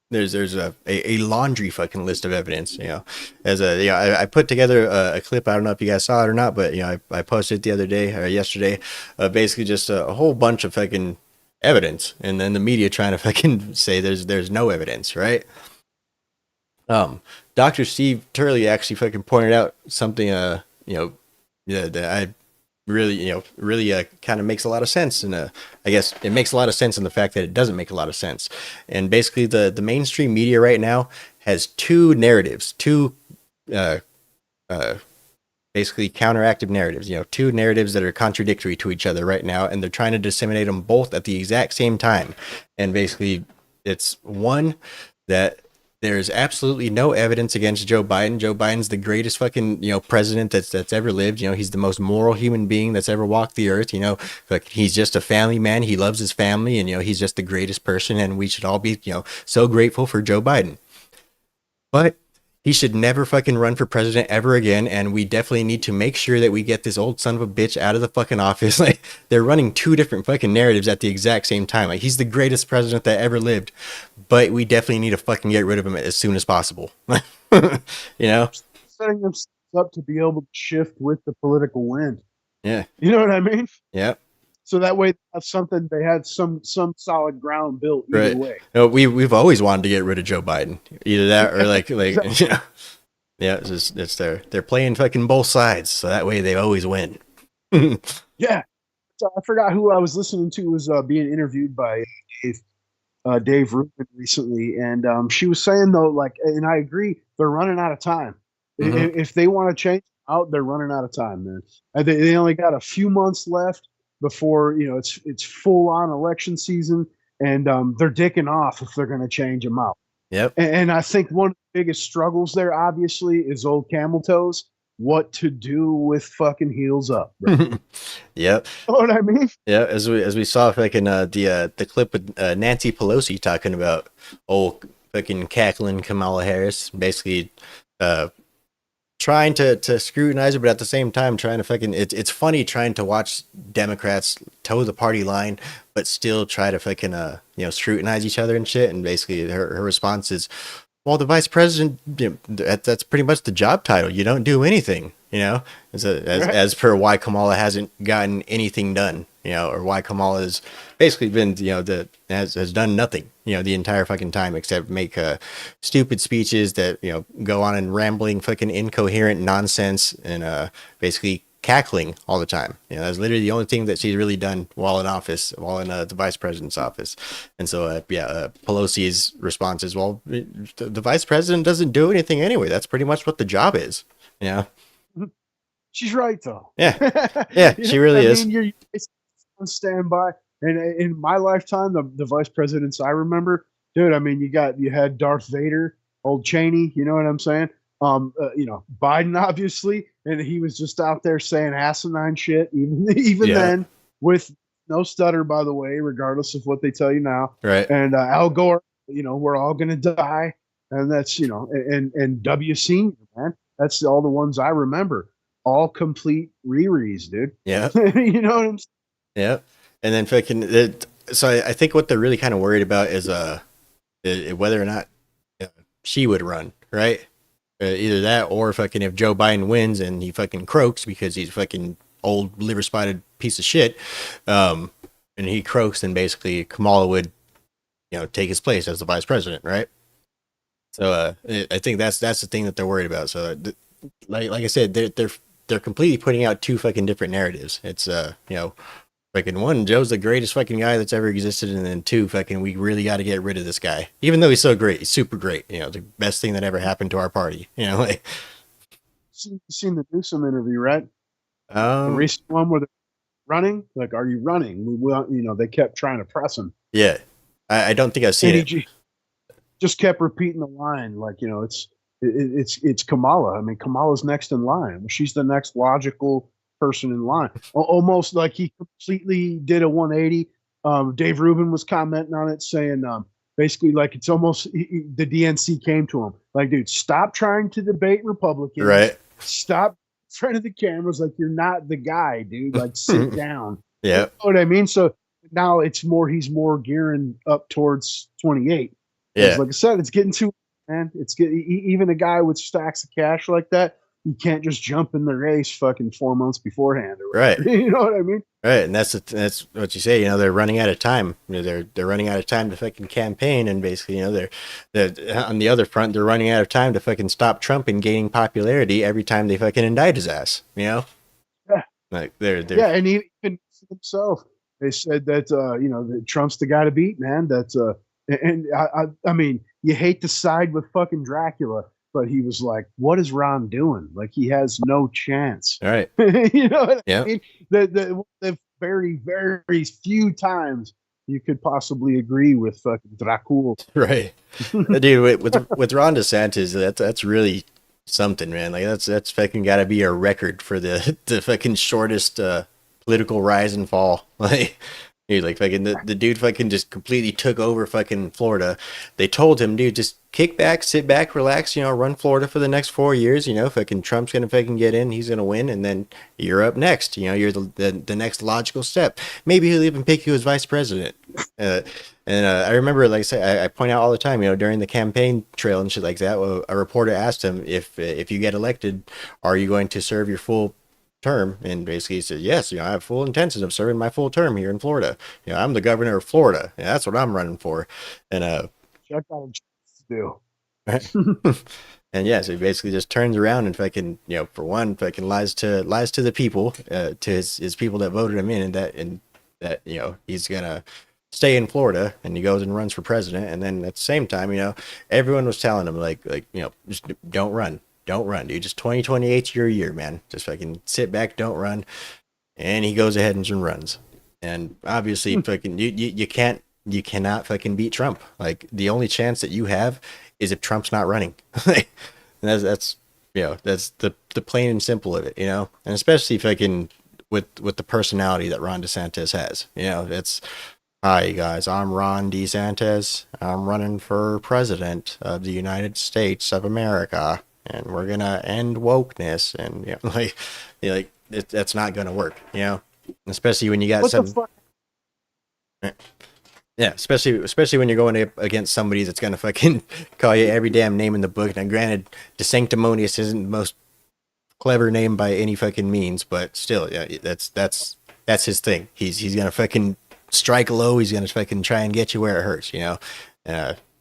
there's a laundry fucking list of evidence, I put together a clip. I don't know if you guys saw it or not, but I posted it the other day or yesterday. Basically, just a whole bunch of fucking evidence, and then the media trying to fucking say there's no evidence, right? Dr. Steve Turley actually fucking pointed out something, that I really kind of makes a lot of sense. And I guess it makes a lot of sense in the fact that it doesn't make a lot of sense. And basically the mainstream media right now has two narratives, basically counteractive narratives, two narratives that are contradictory to each other right now. And they're trying to disseminate them both at the exact same time. And basically it's one that there's absolutely no evidence against Joe Biden. Joe Biden's the greatest fucking, president that's ever lived. He's the most moral human being that's ever walked the earth. Like he's just a family man. He loves his family, and he's just the greatest person. And we should all be, so grateful for Joe Biden. But he should never fucking run for president ever again. And we definitely need to make sure that we get this old son of a bitch out of the fucking office. Like they're running two different fucking narratives at the exact same time. Like he's the greatest president that ever lived, but we definitely need to fucking get rid of him as soon as possible. Setting themselves up to be able to shift with the political wind. Yeah. You know what I mean? Yeah. So that way that's something they had some solid ground built either way. No, we've always wanted to get rid of Joe Biden. Either that or like yeah, it's they're playing fucking both sides, so that way they always win. Yeah. So I forgot who I was listening to was being interviewed by Dave Rubin recently, and she was saying though, like, and I agree, they're running out of time. Mm-hmm. If they want to change out, they're running out of time, man. They only got a few months left before it's full on election season, and they're dicking off if they're going to change them out. Yep. And I think one of the biggest struggles there, obviously, is old camel toes. What to do with fucking heels up? Right? Yep. You know what I mean? Yeah. As we saw, like in the clip with Nancy Pelosi talking about old fucking cackling Kamala Harris, basically trying to scrutinize her, but at the same time trying to fucking it's funny trying to watch Democrats toe the party line but still try to fucking scrutinize each other and shit. And basically her response is, well, the vice president, that's pretty much the job title. You don't do anything, as per why Kamala hasn't gotten anything done, or why Kamala has basically been, has done nothing, the entire fucking time except make stupid speeches that, go on and rambling fucking incoherent nonsense and basically cackling all the time. You know, that's literally the only thing that she's really done while in office, while in the vice president's office. And so, Pelosi's response is, well, the vice president doesn't do anything anyway. That's pretty much what the job is. Yeah. She's right though. Yeah. Yeah, she really is. You're on standby. And in my lifetime, the vice presidents I remember, dude, I mean, you had Darth Vader, old Cheney, you know what I'm saying? Biden, obviously, and he was just out there saying asinine shit, even then, with no stutter, by the way, regardless of what they tell you now. Right. And Al Gore, we're all gonna die, and that's and W. Senior, man, that's all the ones I remember, all complete rereads, dude. Yeah. You know what I'm saying? Yeah. And then I think what they're really kind of worried about is whether or not she would run, right? Either that or fucking if Joe Biden wins and he fucking croaks because he's fucking old liver spotted piece of shit, and he croaks, then basically Kamala would, take his place as the vice president, right? So I think that's the thing that they're worried about. So like I said, they're completely putting out two fucking different narratives. It's fucking one, Joe's the greatest fucking guy that's ever existed, and then two, fucking we really got to get rid of this guy, even though he's so great, he's super great, the best thing that ever happened to our party, like. Seen the Newsom interview, right? The Um, recent one where they're running, like, are you running? They kept trying to press him, yeah, I don't think I've seen and it. he just kept repeating the line, like, it's Kamala. I mean, Kamala's next in line. She's the next logical person in line. Almost like he completely did a 180. Dave Rubin was commenting on it, saying basically like it's almost the DNC came to him like, dude, stop trying to debate Republicans. Right. Stop in front of the cameras like you're not the guy, dude. Like sit down. Yeah. You know what I mean? So now he's more gearing up towards 28. Yeah. Like I said, it's getting too, man. It's even a guy with stacks of cash like that, you can't just jump in the race fucking 4 months beforehand. Or Right. You know what I mean? Right. And that's what you say, they're running out of time. They're running out of time to fucking campaign, and basically, they're on the other front, they're running out of time to fucking stop Trump and gaining popularity every time they fucking indict his ass, Yeah. Like they're Yeah, and even himself, they said that that Trump's the guy to beat, man. That's and I mean, you hate to side with fucking Dracula, but he was like, "What is Ron doing? Like, he has no chance." all right. You know what Yeah. I mean? The very, very few times you could possibly agree with fucking Dracula. Right. Dude, with Ron DeSantis, that's really something, man. Like that's fucking got to be a record for the fucking shortest political rise and fall. Like, dude, like fucking the dude fucking just completely took over fucking Florida. They told him, dude, just kick back, sit back, relax, run Florida for the next 4 years. Fucking Trump's gonna fucking get in, he's gonna win, and then you're up next. You're the next logical step. Maybe he'll even pick you as vice president. And I remember, like I say, I point out all the time, during the campaign trail and shit like that, a reporter asked him, if you get elected, are you going to serve your full term? And basically he said, yes, I have full intentions of serving my full term here in Florida. I'm the governor of Florida. Yeah, that's what I'm running for. And Check out to do. and yeah, so he basically just turns around and fucking, for one, fucking lies to the people, to his people that voted him in, and that he's gonna stay in Florida, and he goes and runs for president. And then at the same time, everyone was telling him like just don't run, dude. Just 2028's your year, man. Just fucking sit back, don't run. And he goes ahead and just runs. And obviously, fucking you cannot fucking beat Trump. Like, the only chance that you have is if Trump's not running. And that's the plain and simple of it, and especially fucking with the personality that Ron DeSantis has. It's, hi guys, I'm Ron DeSantis. I'm running for president of the United States of America, and we're gonna end wokeness. And that's not gonna work. Especially when you got What some. the fuck? Yeah, especially when you're going up against somebody that's gonna fucking call you every damn name in the book. Now, granted, DeSanctimonious isn't the most clever name by any fucking means, but still, yeah, that's his thing. He's gonna fucking strike low. He's gonna fucking try and get you where it hurts.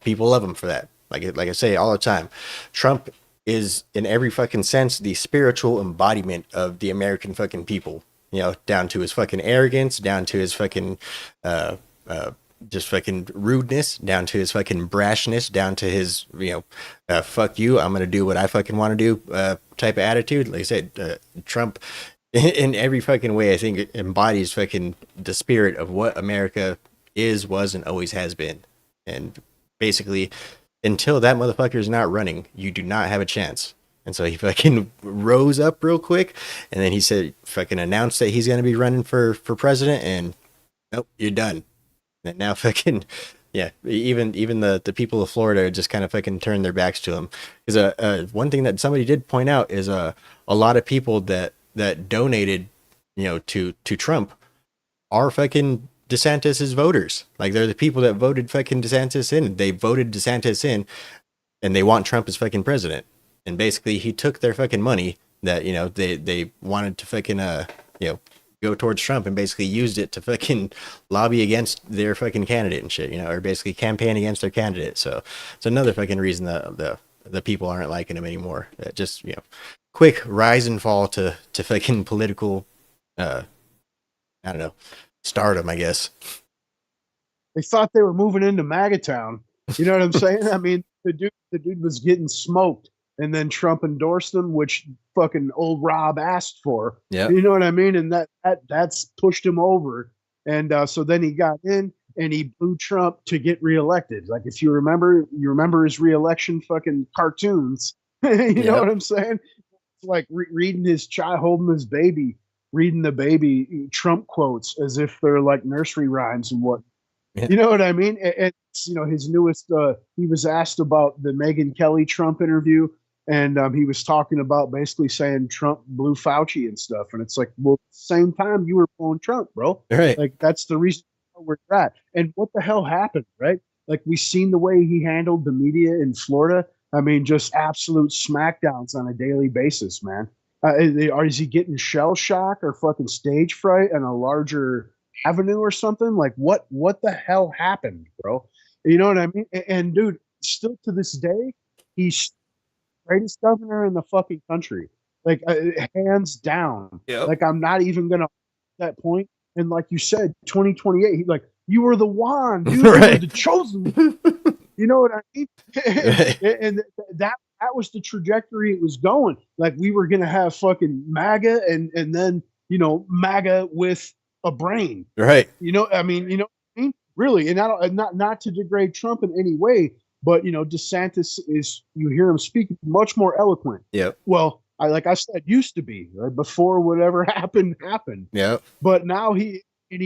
People love him for that. Like I say all the time, Trump is in every fucking sense the spiritual embodiment of the American fucking people. You know, down to his fucking arrogance, down to his fucking uh just fucking rudeness, down to his fucking brashness, down to his, fuck you, I'm gonna do what I fucking want to do type of attitude. Like I said, Trump in every fucking way, I think it embodies fucking the spirit of what America is, was, and always has been. And basically, until that motherfucker is not running, you do not have a chance. And so he fucking rose up real quick, and then he said, fucking announced that he's gonna be running for president, and nope, you're done. And now fucking yeah, even the people of Florida just kind of fucking turned their backs to him. Because one thing that somebody did point out is a lot of people that donated, to Trump are fucking DeSantis's voters. Like they're the people that voted fucking DeSantis in. They voted DeSantis in, and they want Trump as fucking president. And basically, he took their fucking money that they wanted to fucking go towards Trump, and basically used it to fucking lobby against their fucking candidate and shit, or basically campaign against their candidate. So it's another fucking reason that the people aren't liking him anymore. Just, quick rise and fall to fucking political, I don't know, stardom, I guess. They thought they were moving into MAGA town. You know what I'm saying? I mean, the dude was getting smoked, and then Trump endorsed him, which fucking old Rob asked for. Yeah. You know what I mean? And that's pushed him over. And so then he got in and he blew Trump to get reelected. Like if you remember his reelection fucking cartoons. You know what I'm saying? It's like reading his child, holding his baby, reading the baby Trump quotes as if they're like nursery rhymes and what. Yeah. You know what I mean? And it's, his newest, he was asked about the Megyn Kelly Trump interview, and he was talking about basically saying Trump blew Fauci and stuff. And it's like, well, same time you were blowing Trump, bro. Right. Like, that's the reason we're at. And what the hell happened, right? Like, we seen the way he handled the media in Florida. I mean, just absolute smackdowns on a daily basis, man. Is he getting shell shock or fucking stage fright on a larger avenue or something? Like what the hell happened, bro? You know what I mean? And dude, still to this day, he's the greatest governor in the fucking country, like hands down. Yep. Like I'm not even gonna that point. And like you said, 2028, he like, you were the one, dude. Right. You were the chosen. You know what I mean? And that was the trajectory it was going. Like we were gonna have fucking MAGA and then MAGA with a brain, right? I mean, really, and not to degrade Trump in any way, but DeSantis is, you hear him speak much more eloquent. Yeah. Well, like I said, used to be, right? Before whatever happened. Yeah. But now he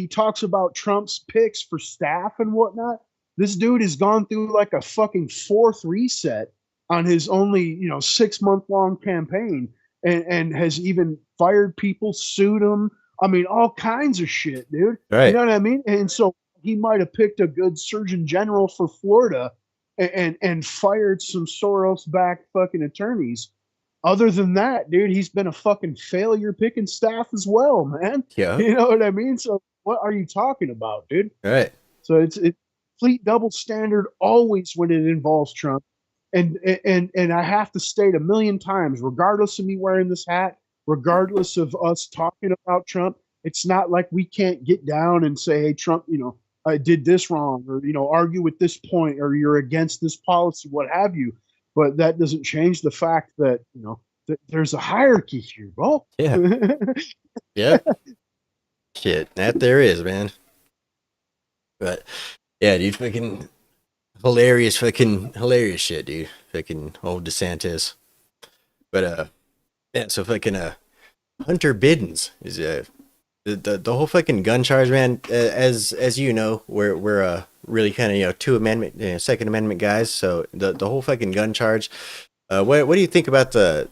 talks about Trump's picks for staff and whatnot. This dude has gone through like a fucking fourth reset on his only 6-month-long campaign, and has even fired people, sued them. I mean, all kinds of shit, dude. Right. You know what I mean? And so he might have picked a good surgeon general for Florida and fired some Soros-backed fucking attorneys. Other than that, dude, he's been a fucking failure picking staff as well, man. Yeah. You know what I mean? So what are you talking about, dude? Right. So it's complete double standard always when it involves Trump. And I have to state 1,000,000 times, regardless of me wearing this hat, regardless of us talking about Trump, it's not like we can't get down and say, hey, Trump, I did this wrong, or, argue with this point, or you're against this policy, what have you. But that doesn't change the fact that, there's a hierarchy here, bro. Yeah. Yeah. Shit, that there is, man. But yeah, dude, fucking hilarious shit, dude. Fucking old DeSantis. But yeah, so fucking Hunter Biddens is the whole fucking gun charge, man. As you know, we're really kind of Second Amendment guys. So the whole fucking gun charge. What do you think about the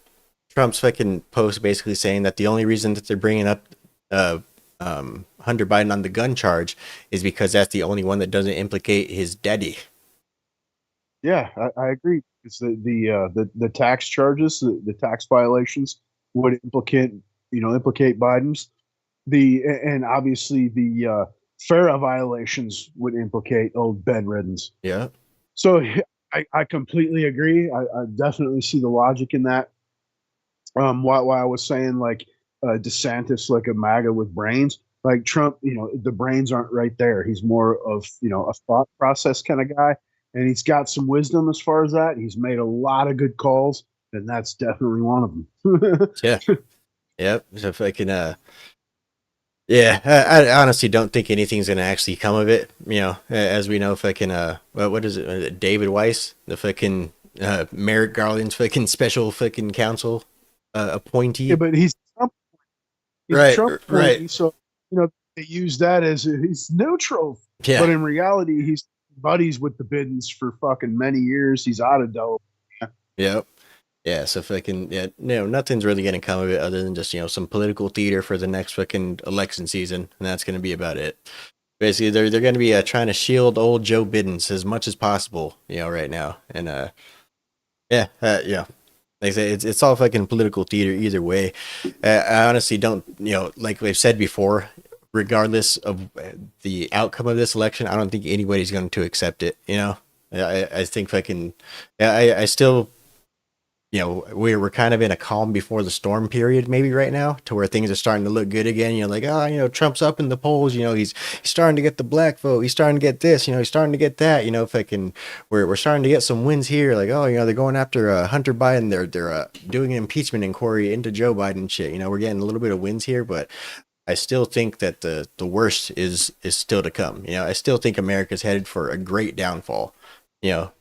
Trump's fucking post basically saying that the only reason that they're bringing up Hunter Biden on the gun charge is because that's the only one that doesn't implicate his daddy? Yeah, I agree. It's the tax charges, the tax violations would implicate Biden's. And obviously the FARA violations would implicate old Ben Riddens. Yeah. So I completely agree. I definitely see the logic in that. Why I was saying like DeSantis like a MAGA with brains, like Trump, the brains aren't right there. He's more of a thought process kind of guy, and he's got some wisdom as far as that. He's made a lot of good calls, and that's definitely one of them. Yeah. Yep. So if I can, yeah, I honestly don't think anything's gonna actually come of it. As we know, if I can, what is it? David Weiss, the fucking Merrick Garland's fucking special fucking counsel Yeah, appointee. but he's Right. Trump Right. appointee, so they use that as he's neutral, Yeah. but in reality, he's buddies with the Bidens for fucking many years. He's out of dough. Yep. Yeah, so fucking yeah, nothing's really gonna come of it other than just some political theater for the next fucking election season, and that's gonna be about it. Basically, they're gonna be trying to shield old Joe Biden as much as possible, right now, and yeah, like I say, it's all fucking political theater either way. I honestly don't, like we've said before, regardless of the outcome of this election, I don't think anybody's going to accept it. I think fucking, I still we're kind of in a calm before the storm period maybe right now to where things are starting to look good again. Like, Trump's up in the polls, he's starting to get the black vote, he's starting to get this, he's starting to get that, fucking we're starting to get some wins here. Like, they're going after Hunter Biden, they're doing an impeachment inquiry into Joe Biden shit. We're getting a little bit of wins here, but I still think that the worst is still to come. I still think America's headed for a great downfall.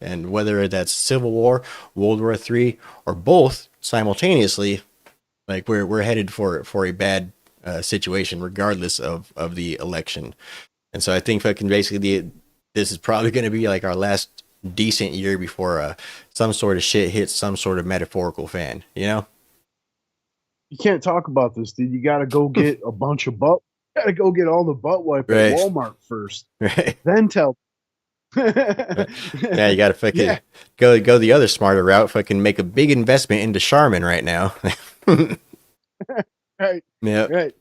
And whether that's Civil War, World War III, or both simultaneously, like we're headed for a bad situation, regardless of the election. And so I think fucking basically this is probably going to be like our last decent year before some sort of shit hits some sort of metaphorical fan. You can't talk about this, dude. You got to go get a bunch of butt. You got to go get all the butt wipe Right. at Walmart first, Right. then tell. Yeah, you got to fucking Yeah. go the other smarter route. Fucking make a big investment into Charmin right now. Right. Yeah. Right.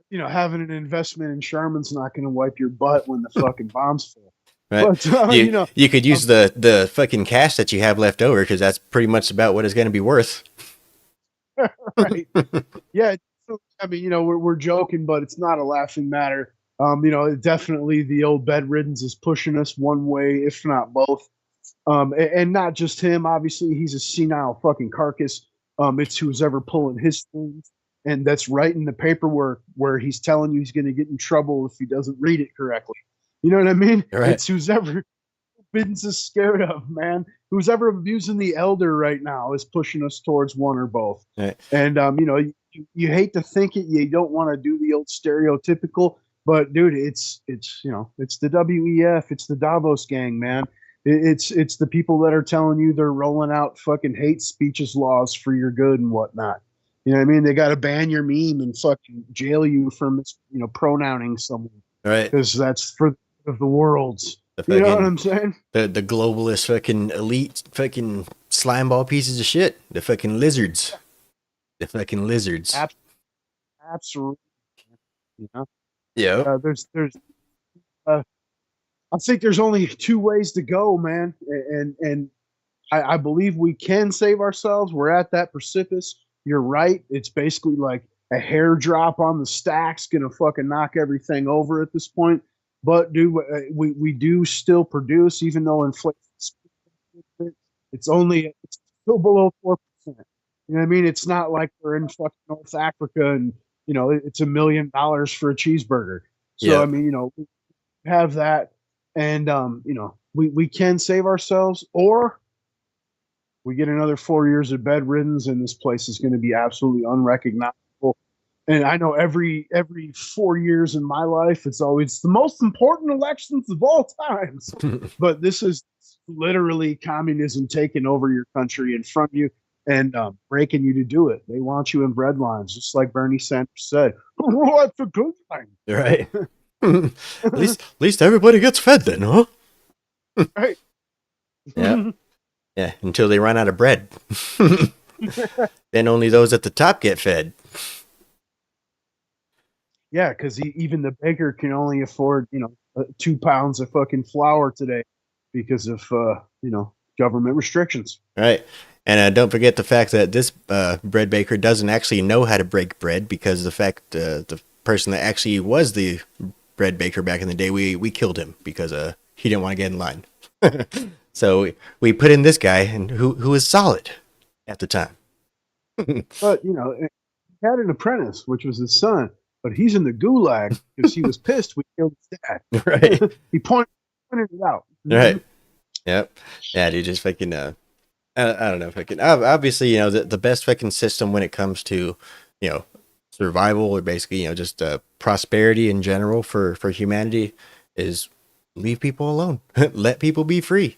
Having an investment in Charmin's not going to wipe your butt when the fucking bombs fall. Right. But you could use the fucking cash that you have left over because that's pretty much about what it's going to be worth. right. Yeah. I mean, we're joking, but it's not a laughing matter. Definitely the old bedriddens is pushing us one way, if not both. And not just him. Obviously, he's a senile fucking carcass. It's who's ever pulling his strings, and that's writing the paperwork where he's telling you he's going to get in trouble if he doesn't read it correctly. You know what I mean? Right. It's who's ever Biden's is scared of, man. Who's ever abusing the elder right now is pushing us towards one or both. Right. And you hate to think it. You don't want to do the old stereotypical, but dude, it's it's the WEF, it's the Davos gang, man. It's the people that are telling you they're rolling out fucking hate speeches laws for your good and whatnot. You know what I mean? They got to ban your meme and fucking jail you from pronouncing someone. Right. Because that's for the world's. You know what I'm saying? The globalist fucking elite fucking slimeball pieces of shit. The fucking lizards. The fucking lizards. Absolutely. Yeah. There's I think there's only two ways to go, man. And I believe we can save ourselves. We're at that precipice. You're right. It's basically like a hair drop on the stack's gonna fucking knock everything over at this point. But dude, we do still produce, even though inflation, it's still below 4%. You know what I mean? It's not like we're in fucking North Africa and it's $1 million for a cheeseburger. So I mean, we have that, and we can save ourselves, or we get another 4 years of bedriddens, and this place is going to be absolutely unrecognizable. And I know every 4 years in my life, it's always the most important elections of all times. But this is literally communism taking over your country in front of you and breaking you to do it. They want you in breadlines, just like Bernie Sanders said. Oh, that's a good thing. Right. at least everybody gets fed then, huh? Right. Yeah. Yeah, until they run out of bread. Then only those at the top get fed. Yeah, because even the baker can only afford 2 pounds of fucking flour today. because of government restrictions. Right. And don't forget the fact that this bread baker doesn't actually know how to break bread, because the fact the person that actually was the bread baker back in the day, we killed him because he didn't want to get in line. So we put in this guy, and who was solid at the time. But he had an apprentice, which was his son, but he's in the gulag because he was pissed we killed his dad. Right. He pointed it out. Right. Yep. Yeah, dude, just fucking I don't know, fucking obviously, the best fucking system when it comes to, survival, or basically, just prosperity in general for humanity, is leave people alone. Let people be free.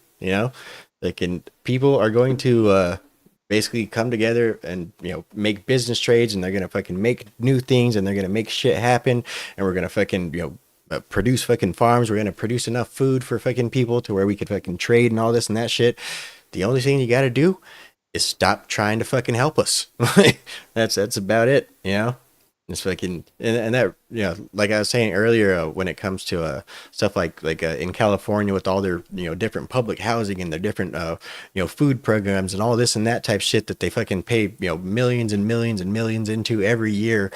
People are going to basically come together and make business trades, and they're gonna fucking make new things, and they're gonna make shit happen, and we're gonna fucking produce fucking farms. We're gonna produce enough food for fucking people to where we could fucking trade and all this and that shit. The only thing you gotta do is stop trying to fucking help us. That's about it. It's fucking, and that, like I was saying earlier, when it comes to stuff like in California with all their different public housing and their different food programs and all this and that type shit that they fucking pay millions and millions and millions into every year,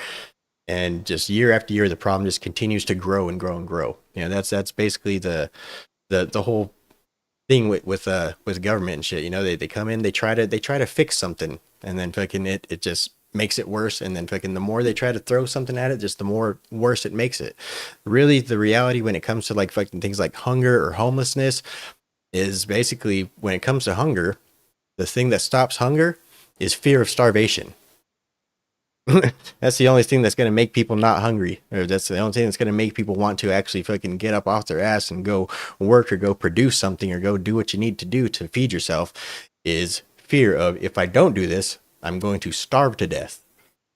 and just year after year the problem just continues to grow and grow and grow. That's basically the whole thing with government and shit. They come in, they try to fix something, and then fucking it just makes it worse, and then fucking the more they try to throw something at it, just the more worse it makes it. Really, the reality when it comes to like fucking things like hunger or homelessness is basically, when it comes to hunger, the thing that stops hunger is fear of starvation. That's the only thing that's going to make people not hungry, or that's the only thing that's going to make people want to actually fucking get up off their ass and go work or go produce something or go do what you need to do to feed yourself, is fear of, if I don't do this, I'm going to starve to death.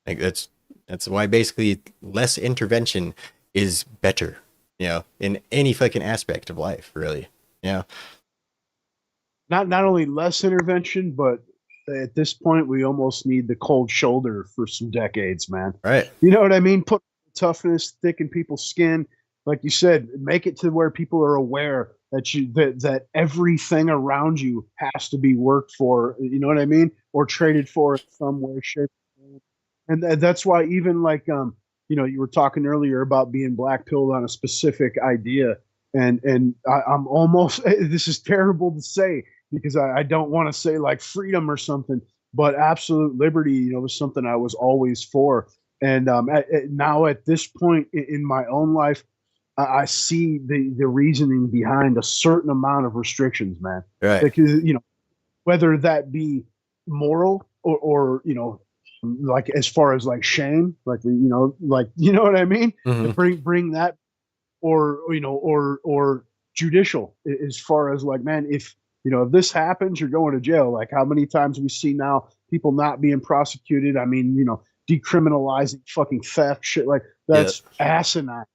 Like that's why basically less intervention is better, in any fucking aspect of life, really. Not only less intervention, but at this point we almost need the cold shoulder for some decades, man. Right. You know what I mean? Put toughness, thicken people's skin. Like you said, make it to where people are aware that everything around you has to be worked for, you know what I mean? Or traded for in some way, shape, and that's why even like you were talking earlier about being black pilled on a specific idea, and I'm almost, this is terrible to say because I don't want to say like freedom or something, but absolute liberty, was something I was always for. And now at this point in my own life, I see the reasoning behind a certain amount of restrictions, man. Right. Because, whether that be moral or like as far as like shame, like, like, you know what I mean? Mm-hmm. Bring that, or, or judicial, as far as like, man, if this happens, you're going to jail. Like how many times we see now people not being prosecuted. I mean, decriminalizing fucking theft, shit like that's asinine.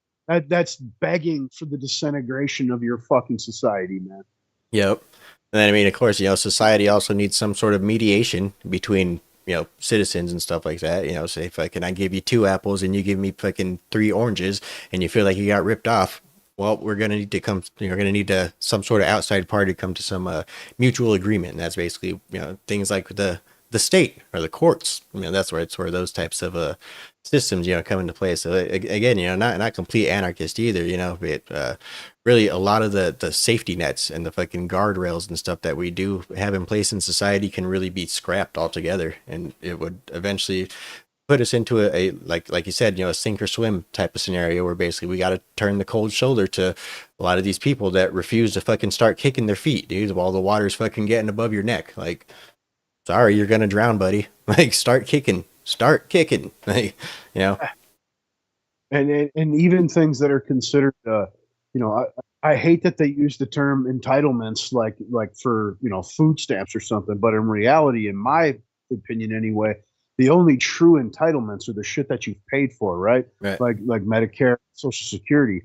That's begging for the disintegration of your fucking society, man. Yep. And then, I mean, of course, society also needs some sort of mediation between, citizens and stuff like that. Say, fucking, I give you 2 apples and you give me fucking 3 oranges, and you feel like you got ripped off. Well, we're going to need to come, you're going to need some sort of outside party to come to some mutual agreement. And that's basically, things like the state or the courts. That's where it's where those types of systems, come into play. So again, not complete anarchist either, but really a lot of the safety nets and the fucking guardrails and stuff that we do have in place in society can really be scrapped altogether, and it would eventually put us into a like you said, a sink or swim type of scenario, where basically we got to turn the cold shoulder to a lot of these people that refuse to fucking start kicking their feet, dude, while the water's fucking getting above your neck. Like, sorry, you're gonna drown, buddy. Like, start kicking. Like, And even things that are considered, I hate that they use the term entitlements, like for food stamps or something. But in reality, in my opinion, anyway, the only true entitlements are the shit that you've paid for, right? Like Medicare, Social Security.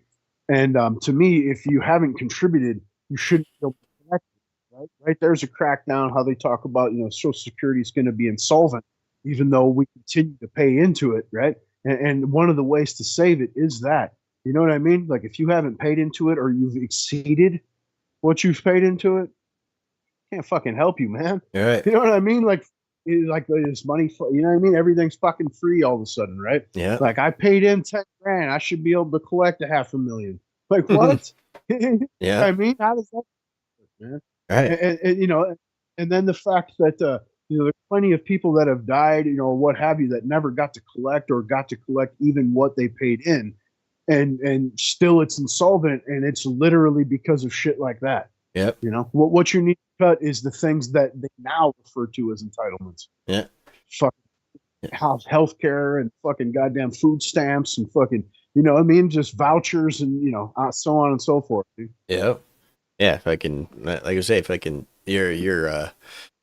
And to me, if you haven't contributed, you shouldn't feel protected, right? There's a crackdown how they talk about Social Security is going to be insolvent, even though we continue to pay into it, right? And one of the ways to save it is that, you know what I mean? Like if you haven't paid into it or you've exceeded what you've paid into it can't fucking help you, man. All right. You know what I mean? Like this money, you know what I mean? Everything's fucking free all of a sudden, right? Yeah. Like I paid in 10 grand, I should be able to collect a $500,000. Like what? Yeah. I mean, how does that work, man? All right. And you know, and then the fact that you know, there's plenty of people that have died, you know, what have you, that never got to collect or got to collect even what they paid in, and still it's insolvent, and it's literally because of shit like that. Yep. You know, what you need to cut is the things that they now refer to as entitlements. Yeah. Fucking health care and fucking goddamn food stamps and fucking, you know what I mean? Just vouchers and, you know, so on and so forth, dude. Yep. Yeah. If I can, like I say, if I can, you're, I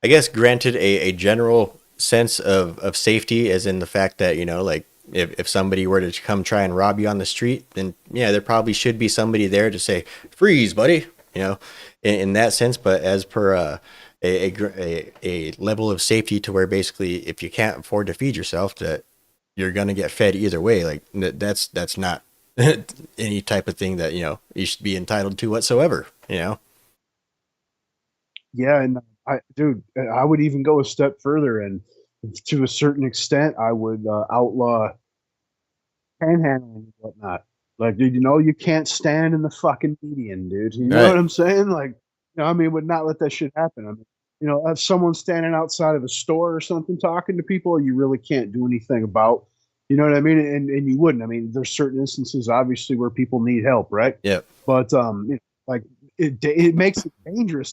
guess, granted a general sense of safety, as in the fact that, you know, like if somebody were to come try and rob you on the street, then yeah, there probably should be somebody there to say, freeze, buddy, you know, in that sense. But as per a level of safety to where basically if you can't afford to feed yourself, that you're gonna get fed either way, like that's not any type of thing that, you know, you should be entitled to whatsoever, you know. Yeah. And dude, I would even go a step further, and to a certain extent, I would outlaw panhandling and whatnot. Like, dude, you know, you can't stand in the fucking median, dude. You know Right. what I'm saying? Like, you know, I mean, would not let that shit happen. I mean, you know, if someone's standing outside of a store or something talking to people, you really can't do anything about. You know what I mean? And you wouldn't. I mean, there's certain instances, obviously, where people need help, right? Yep. But you know, like it makes it dangerous.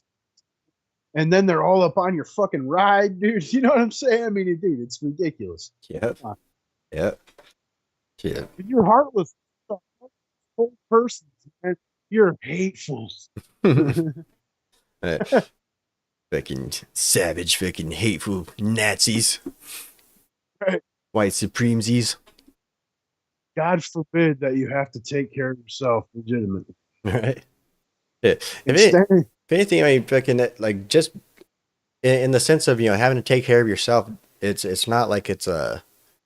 And then they're all up on your fucking ride, dude. You know what I'm saying? I mean, dude, it's ridiculous. Yep. Yep. Yeah. You're heartless. Whole person, man. You're hateful. Fucking savage, fucking hateful Nazis, Right. white supremacies. God forbid that you have to take care of yourself legitimately. Right. Yeah. Instead, If anything, I mean, fucking like just in the sense of, you know, having to take care of yourself. It's not like it's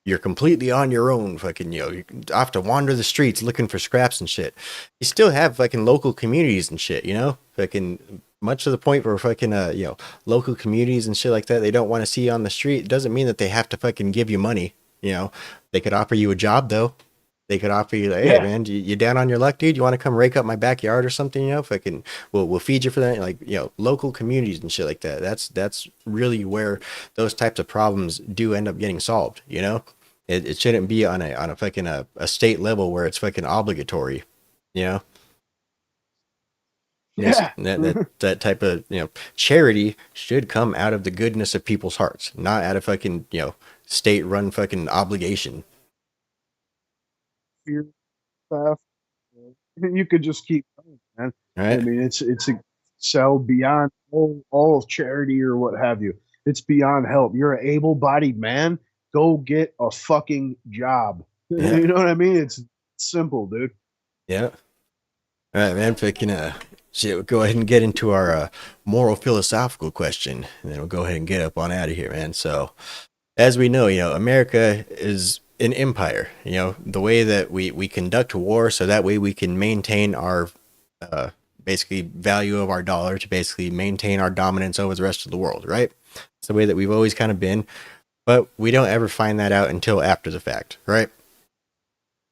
you're completely on your own. Fucking, you know, you have to wander the streets looking for scraps and shit. You still have fucking local communities and shit. You know, fucking much to the point where fucking you know, local communities and shit like that, they don't want to see you on the street. It doesn't mean that they have to fucking give you money. You know, they could offer you a job though. They could offer you like, hey man, you down on your luck, dude? You want to come rake up my backyard or something? You know, fucking, we'll feed you for that. Like, you know, local communities and shit like that. That's really where those types of problems do end up getting solved. You know, it shouldn't be on a fucking a state level where it's fucking obligatory. You know. Yes, yeah. that type of, you know, charity should come out of the goodness of people's hearts, not out of fucking, you know, state run fucking obligation. Fear stuff. You could just keep going, man. Right. I mean, it's excel beyond all of charity or what have you. It's beyond help. You're an able-bodied man. Go get a fucking job. Yeah. You know what I mean? It's simple, dude. Yeah. All right, man. Fucking shit. We'll go ahead and get into our moral philosophical question, and then we'll go ahead and get up on out of here, man. So, as we know, you know, America is an empire. You know, the way that we conduct war, so that way we can maintain our basically value of our dollar, to basically maintain our dominance over the rest of the world, right? It's the way that we've always kind of been, but we don't ever find that out until after the fact, right?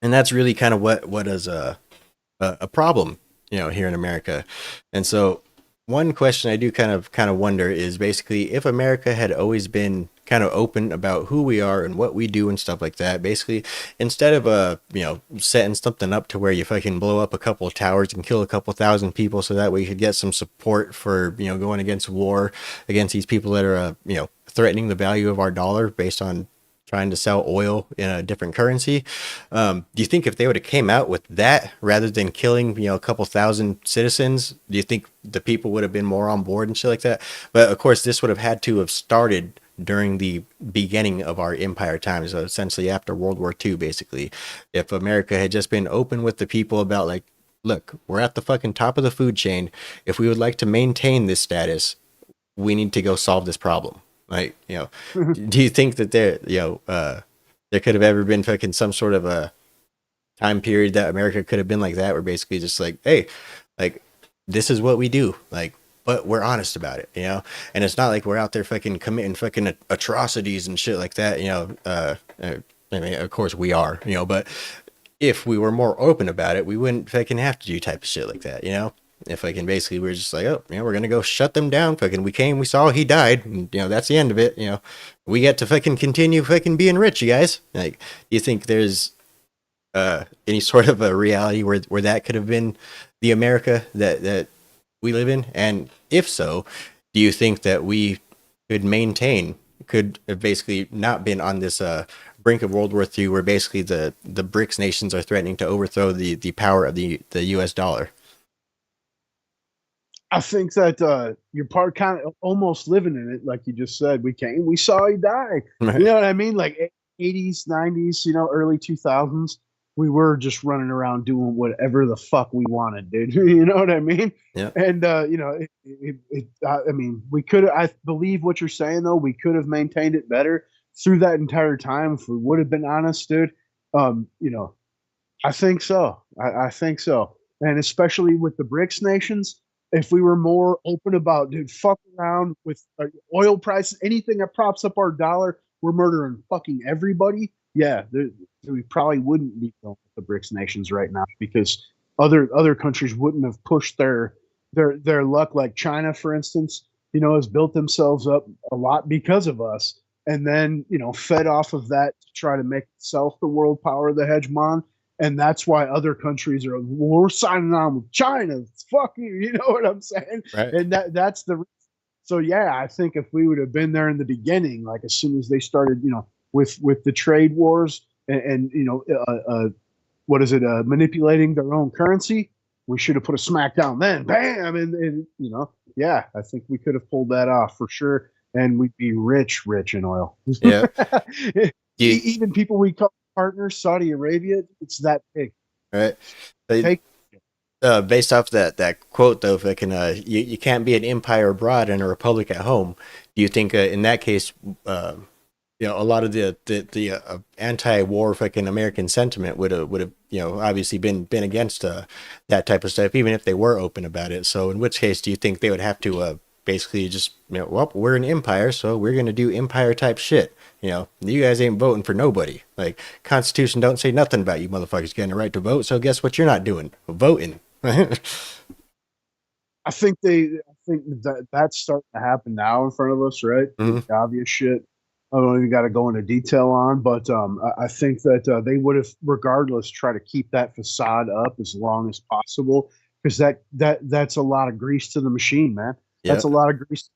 And that's really kind of what is a problem, you know, here in America. And so one question I do kind of wonder is basically if America had always been kind of open about who we are and what we do and stuff like that, basically instead of you know, setting something up to where you fucking blow up a couple of towers and kill a couple thousand people so that way you could get some support for, you know, going against war against these people that are you know, threatening the value of our dollar based on trying to sell oil in a different currency. Do you think if they would have came out with that rather than killing, you know, a couple thousand citizens, do you think the people would have been more on board and shit like that? But of course, this would have had to have started during the beginning of our empire times, so essentially after World War II, basically. If America had just been open with the people about like, look, we're at the fucking top of the food chain. If we would like to maintain this status, we need to go solve this problem. Like, you know, do you think that there, you know, there could have ever been fucking some sort of a time period that America could have been like that, where basically just like, hey, like, this is what we do. Like, but we're honest about it, you know? And it's not like we're out there fucking committing fucking atrocities and shit like that, you know? I mean, of course we are, you know, but if we were more open about it, we wouldn't fucking have to do type of shit like that, you know? If fucking basically we're just like, oh, you know, we're gonna go shut them down. Fucking, we came, we saw he died, and you know that's the end of it. You know, we get to fucking continue fucking being rich, you guys. Like, do you think there's any sort of a reality where that could have been the America that we live in? And if so, do you think that we could have basically not been on this brink of World War III, where basically the BRICS nations are threatening to overthrow the power of the U.S. dollar? I think that you're part kind of almost living in it, like you just said. We came, we saw he die. Right. You know what I mean? Like 80s, 90s, you know, early 2000s. We were just running around doing whatever the fuck we wanted, dude. You know what I mean? Yeah. And you know, I mean, we could. I believe what you're saying, though. We could have maintained it better through that entire time if we would have been honest, dude. You know, I think so. I think so. And especially with the BRICS nations, if we were more open about, dude, fuck around with oil prices, anything that props up our dollar, we're murdering fucking everybody. Yeah, we probably wouldn't be going with the BRICS nations right now because other countries wouldn't have pushed their luck. Like China, for instance, you know, has built themselves up a lot because of us, and then you know fed off of that to try to make itself the world power, the hegemon. And that's why other countries are, we're signing on with China. Fuck you. You know what I'm saying? Right. And that's the, so yeah, I think if we would have been there in the beginning, like as soon as they started, you know, with the trade wars and you know, what is it, manipulating their own currency, we should have put a smackdown then. Bam. And, you know, yeah, I think we could have pulled that off for sure. And we'd be rich in oil. Yeah. Even people we call partners, Saudi Arabia, it's that big. Right. Based off that quote though, if I can, you can't be an empire abroad and a republic at home. Do you think in that case, you know, a lot of the anti-war fucking American sentiment would have you know obviously been against that type of stuff, even if they were open about it. So in which case, do you think they would have to basically just, you know, well, we're an empire, so we're gonna do empire type shit. You know, you guys ain't voting for nobody. Like, Constitution don't say nothing about you motherfuckers getting a right to vote. So guess what you're not doing? Voting. I think that's starting to happen now in front of us, right? Mhm. The obvious shit. I don't even got to go into detail on, but I think that they would have, regardless, try to keep that facade up as long as possible because that's a lot of grease to the machine, man. That's a lot of grease.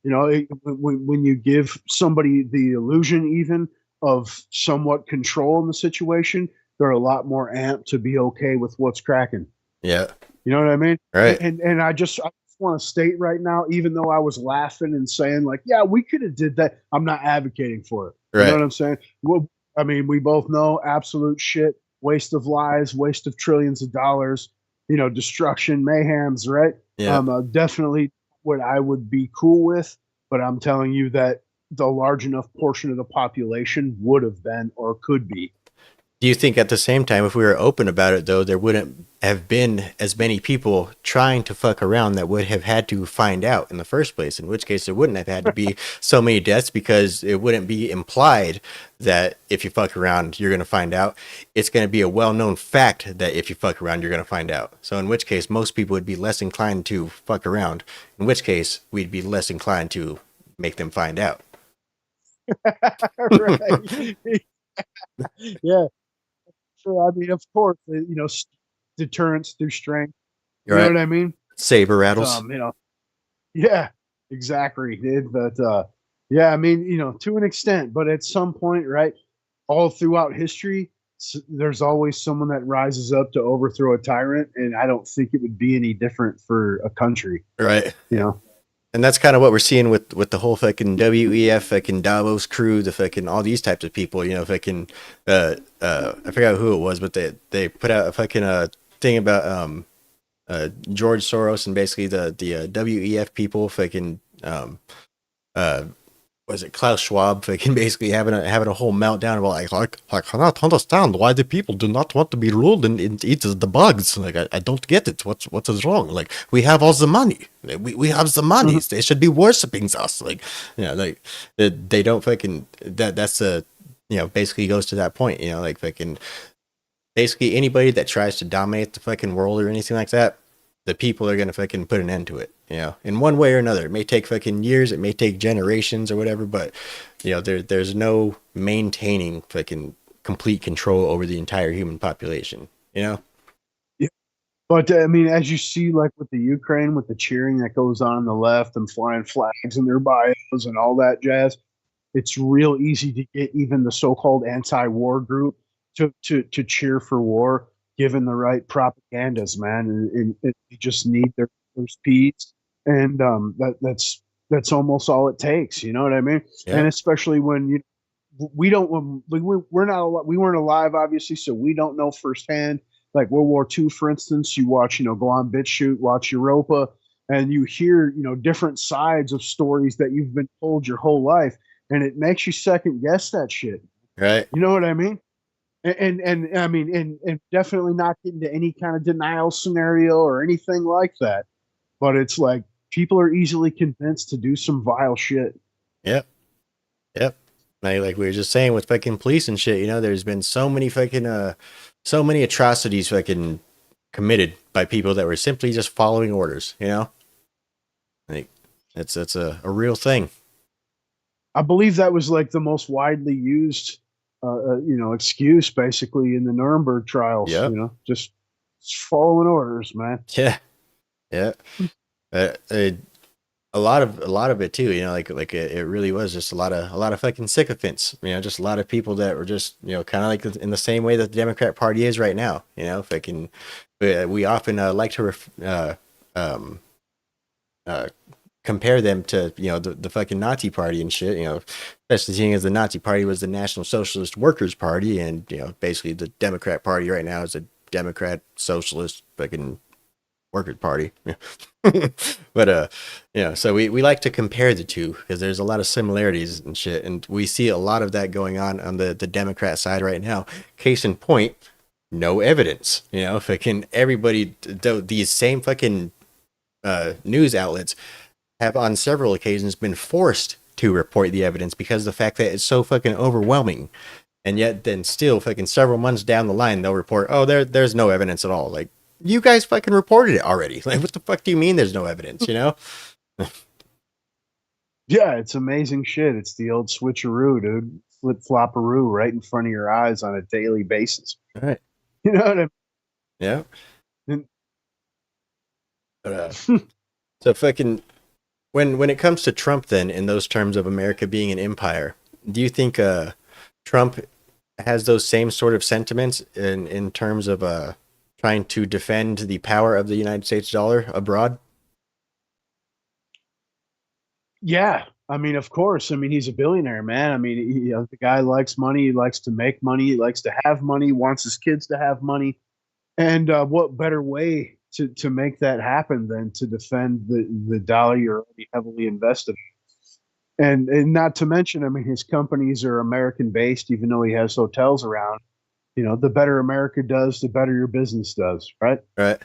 You know, when you give somebody the illusion even of somewhat control in the situation, they're a lot more amped to be okay with what's cracking. Yeah. You know what I mean? Right. And I just want to state right now, even though I was laughing and saying like, yeah, we could have did that. I'm not advocating for it. Right. You know what I'm saying? Well, I mean, we both know absolute shit, waste of lives, waste of trillions of dollars, you know, destruction, mayhems, right? Yeah. Definitely what I would be cool with, but I'm telling you that the large enough portion of the population would have been or could be. Do you think at the same time, if we were open about it, though, there wouldn't have been as many people trying to fuck around that would have had to find out in the first place? In which case, there wouldn't have had to be so many deaths because it wouldn't be implied that if you fuck around, you're going to find out. It's going to be a well-known fact that if you fuck around, you're going to find out. So in which case, most people would be less inclined to fuck around. In which case, we'd be less inclined to make them find out. Right. Yeah. Sure. I mean, of course, you know, deterrence through strength. You know what I mean? Saber rattles. You know, yeah, exactly, dude. But yeah, I mean, you know, to an extent, but at some point, right, all throughout history, there's always someone that rises up to overthrow a tyrant, and I don't think it would be any different for a country, Right. you know. And that's kind of what we're seeing with the whole fucking WEF, fucking Davos crew, the fucking all these types of people. You know, fucking I forgot who it was, but they put out a fucking thing about George Soros and basically the WEF people fucking was it Klaus Schwab fucking basically having a whole meltdown about I cannot understand why the people do not want to be ruled and eat the bugs. Like I don't get it. What is wrong? Like we have all the money. We have the money. They should be worshiping us. Like like they don't fucking that's a basically goes to that point. Like fucking basically anybody that tries to dominate the fucking world or anything like that, the people are gonna fucking put an end to it. In one way or another. It may take fucking years, it may take generations or whatever, but there's no maintaining fucking complete control over the entire human population. Yeah. But I mean, as you see, like with the Ukraine, with the cheering that goes on the left and flying flags in their bios and all that jazz, it's real easy to get even the so-called anti-war group to cheer for war, given the right propagandas, man. And you just need their peace. And that's almost all it takes. You know what I mean? Yeah. And especially when we weren't alive, obviously, so we don't know firsthand. Like World War II, for instance, you watch, go on BitChute, watch Europa, and you hear, different sides of stories that you've been told your whole life, and it makes you second guess that shit. Right? You know what I mean? And I mean, and definitely not get into any kind of denial scenario or anything like that. But it's like, people are easily convinced to do some vile shit. Yep. Like we were just saying with fucking police and shit, there's been so many fucking so many atrocities fucking committed by people that were simply just following orders. Like that's a real thing. I believe that was like the most widely used excuse basically in the Nuremberg trials. Yep. Just following orders, man. Yeah. A lot of it too, like it really was just a lot of fucking sycophants, just a lot of people that were just, kind of like in the same way that the Democrat Party is right now, fucking, we often like to compare them to, the fucking Nazi Party and shit, especially seeing as the Nazi Party was the National Socialist Workers Party, and, basically the Democrat Party right now is a Democrat Socialist fucking Workers Party. But so we like to compare the two because there's a lot of similarities and shit, and we see a lot of that going on the Democrat side right now. Case in point, no evidence. Fucking everybody, these same fucking news outlets have on several occasions been forced to report the evidence because of the fact that it's so fucking overwhelming. And yet then still fucking several months down the line they'll report, oh, there's no evidence at all. Like, you guys fucking reported it already. Like, what the fuck do you mean there's no evidence, Yeah, it's amazing shit. It's the old switcheroo, dude. Flip-flopperoo right in front of your eyes on a daily basis. All right. You know what I mean? Yeah. And, so fucking, when it comes to Trump then, in those terms of America being an empire, do you think Trump has those same sort of sentiments in terms of trying to defend the power of the United States dollar abroad? Yeah, I mean, of course. I mean, he's a billionaire, man. I mean, the guy likes money. He likes to make money. He likes to have money. Wants his kids to have money. And what better way to make that happen than to defend the dollar you're already heavily invested in? And not to mention, I mean, his companies are American based, even though he has hotels around. The better America does, the better your business does, right? Right.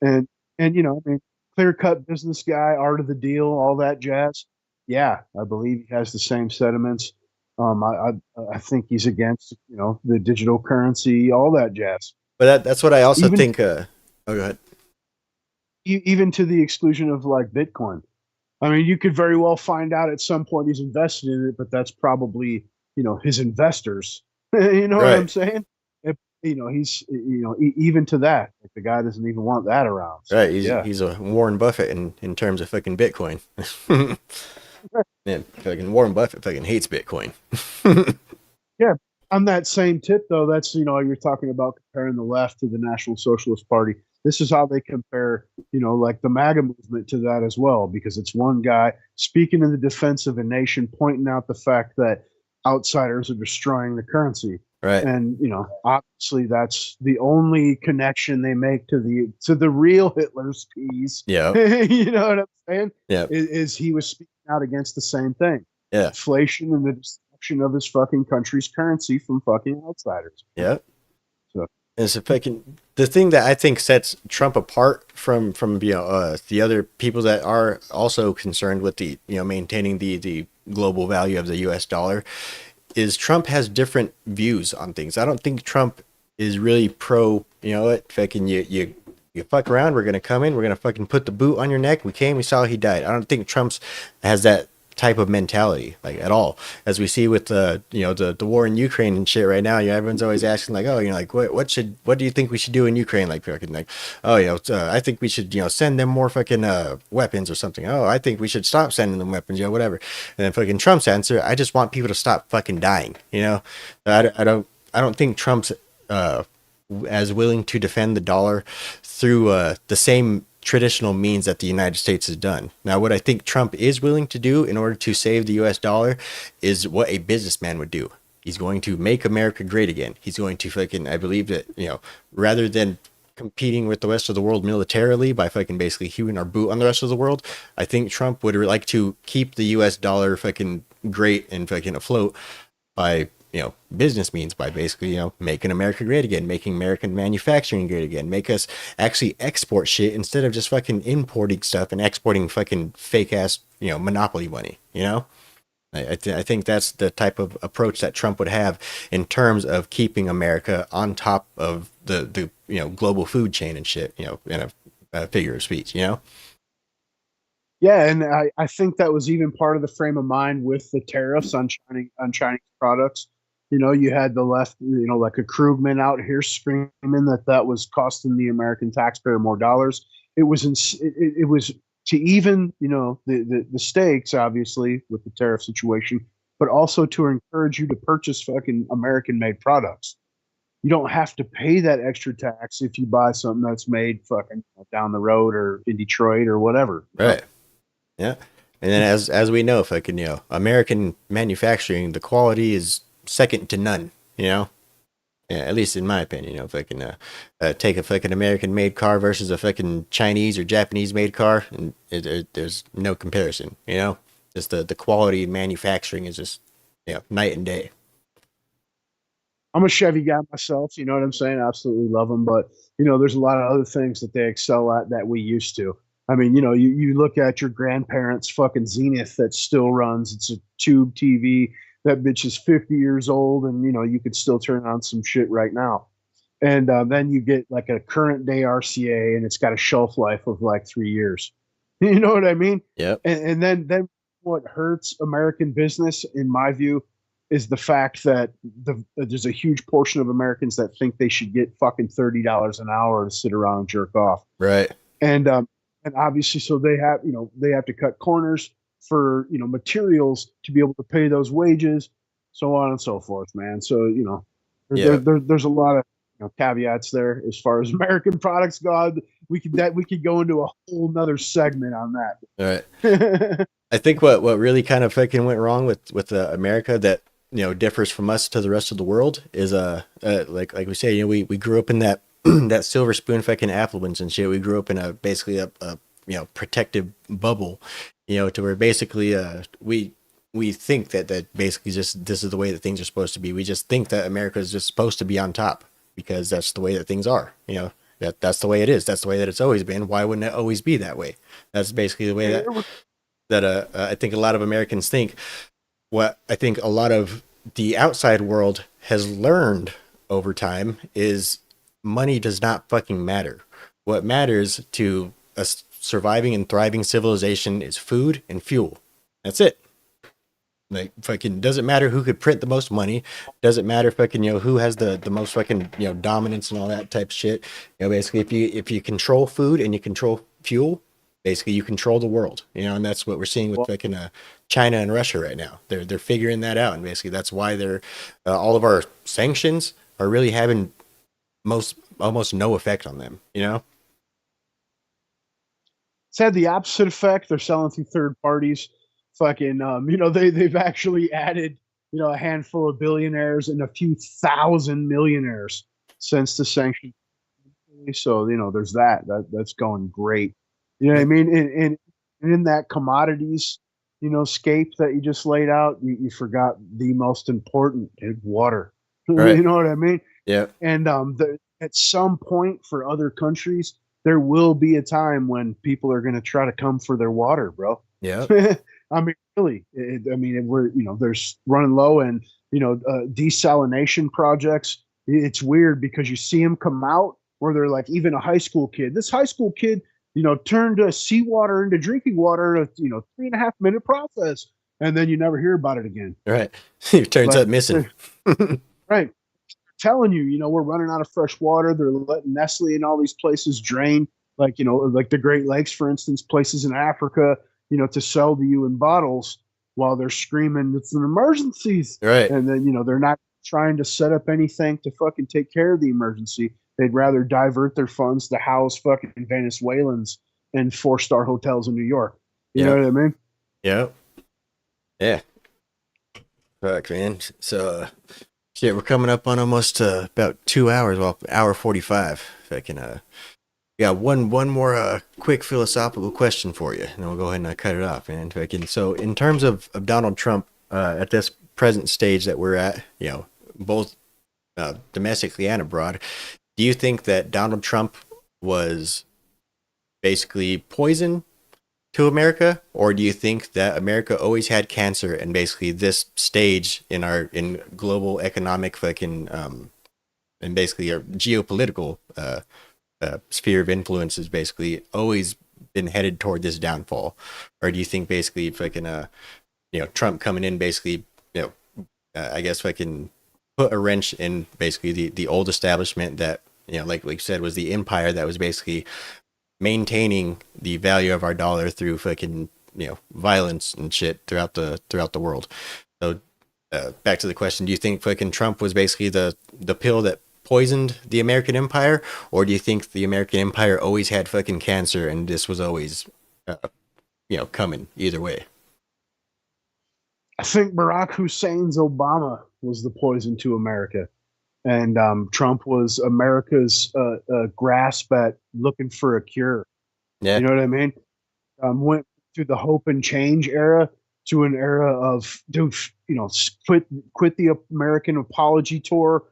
And I mean, clear-cut business guy, art of the deal, all that jazz. Yeah, I believe he has the same sentiments. I think he's against, the digital currency, all that jazz. But that's what I also think. Oh, go ahead. Even to the exclusion of like Bitcoin. I mean, you could very well find out at some point he's invested in it, but that's probably, his investors. You know what I'm saying? He's even to that, like the guy doesn't even want that around. So, right, he's a Warren Buffett in terms of fucking Bitcoin. Yeah, fucking Warren Buffett fucking hates Bitcoin. Yeah, on that same tip though, that's you're talking about comparing the left to the National Socialist Party. This is how they compare, like the MAGA movement to that as well, because it's one guy speaking in the defense of a nation, pointing out the fact that outsiders are destroying the currency. Right. And obviously that's the only connection they make to the real Hitler's piece. Yeah. You know what I'm saying? Yeah. Is he was speaking out against the same thing. Yeah. inflation and the destruction of his fucking country's currency from fucking outsiders. Yeah. So It's a fucking the thing that I think sets Trump apart from the other people that are also concerned with the maintaining the global value of the U.S. dollar is Trump has different views on things. I don't think Trump is really pro. You know what? Fucking you fuck around. We're gonna come in. We're gonna fucking put the boot on your neck. We came. We saw he died. I don't think Trump's has that type of mentality like at all, as we see with the war in Ukraine and shit right now. Everyone's always asking like, oh, like what do you think we should do in Ukraine? Like fucking like, oh, I think we should send them more fucking weapons or something. Oh, I think we should stop sending them weapons, whatever. And then fucking Trump's answer, I just want people to stop fucking dying. I don't think Trump's as willing to defend the dollar through the same traditional means that the United States has done. Now, what I think Trump is willing to do in order to save the US dollar is what a businessman would do. He's going to make America great again. He's going to fucking, I believe that, rather than competing with the rest of the world militarily by fucking basically hewing our boot on the rest of the world, I think Trump would like to keep the US dollar fucking great and fucking afloat by business means, by basically, making America great again, making American manufacturing great again, make us actually export shit instead of just fucking importing stuff and exporting fucking fake ass, monopoly money, I think that's the type of approach that Trump would have in terms of keeping America on top of the global food chain and shit, in a figure of speech, Yeah, and I think that was even part of the frame of mind with the tariffs on Chinese products. You had the left, like a Krugman out here screaming that was costing the American taxpayer more dollars. It was it was to even, the stakes, obviously, with the tariff situation, but also to encourage you to purchase fucking American-made products. You don't have to pay that extra tax if you buy something that's made fucking down the road or in Detroit or whatever. right? Yeah. And then as we know, fucking, American manufacturing, the quality is second to none, Yeah, at least in my opinion, if I can take a fucking American made car versus a fucking Chinese or Japanese made car, and there's no comparison, just the quality of manufacturing is just, night and day. I'm a Chevy guy myself, you know what I'm saying? I absolutely love them, but there's a lot of other things that they excel at that we used to. I mean, you look at your grandparents' fucking Zenith that still runs. It's a tube TV. That bitch is 50 years old, and you could still turn on some shit right now. And then you get like a current day RCA, and it's got a shelf life of like 3 years. You know what I mean? Yep. And then what hurts American business, in my view, is the fact that there's a huge portion of Americans that think they should get fucking $30 an hour to sit around and jerk off. Right. And obviously, so they have to cut corners for materials to be able to pay those wages, so on and so forth, man. So there's a lot of caveats there as far as American products go. We could go into a whole nother segment on that. All right. I think what really kind of fucking went wrong with America that differs from us to the rest of the world is like we say, we grew up in that that silver spoon fucking affluence and shit. We grew up in basically a protective bubble, to where basically we think that basically just this is the way that things are supposed to be. We just think that America is just supposed to be on top because that's the way that things are. That's the way it is. That's the way that it's always been. Why wouldn't it always be that way? That's basically the way that I think a lot of Americans think. What I think a lot of the outside world has learned over time is money does not fucking matter. What matters to a surviving and thriving civilization is food and fuel. That's it. Like fucking doesn't matter who could print the most money. Doesn't matter fucking who has the most fucking dominance and all that type of shit. Basically if you control food and you control fuel, basically you control the world. And that's what we're seeing with fucking China and Russia right now. They're figuring that out, and basically that's why they're all of our sanctions are really having almost no effect on them. It's had the opposite effect. They're selling through third parties. Fucking, they've actually added, a handful of billionaires and a few thousand millionaires since the sanction. So, there's that's going great. You know what I mean? And in that commodities scape that you just laid out, you forgot the most important, water. Right. You know what I mean? Yeah. And at some point for other countries, there will be a time when people are going to try to come for their water, bro. Yeah. I mean, really. I mean, we're there's running low, and desalination projects. It's weird because you see them come out where they're like even a high school kid. This high school kid, turned seawater into drinking water in a 3.5 minute process, and then you never hear about it again. Right. It turns But up missing. right, telling you, we're running out of fresh water. They're letting Nestle and all these places drain, like like the Great Lakes, for instance, places in Africa, to sell to you in bottles while they're screaming it's an emergency, Right. and then they're not trying to set up anything to fucking take care of the emergency. They'd rather divert their funds to house fucking Venezuelans in 4-star hotels in New York. You know Yeah. what I mean? Yeah. Yeah. Fuck, man. So, shit, we're coming up on almost about 2 hours. Well, hour 45. If I can, yeah, one more quick philosophical question for you, and then we'll go ahead and cut it off, man. If I can. So, in terms of Donald Trump, at this present stage that we're at, both domestically and abroad, do you think that Donald Trump was basically poison to America, or do you think that America always had cancer, and basically this stage in global economic fucking and basically our geopolitical sphere of influence has basically always been headed toward this downfall, or do you think basically fucking Trump coming in basically I guess fucking put a wrench in basically the old establishment that like we said was the empire that was basically maintaining the value of our dollar through fucking violence and shit throughout the world. So back to the question: do you think fucking Trump was basically the pill that poisoned the American empire, or do you think the American empire always had fucking cancer and this was always coming either way? I think Barack Hussein's Obama was the poison to America, and Trump was America's grasp at looking for a cure. Yeah. You know what I mean? Went through the hope and change era to an era of quit the American apology tour,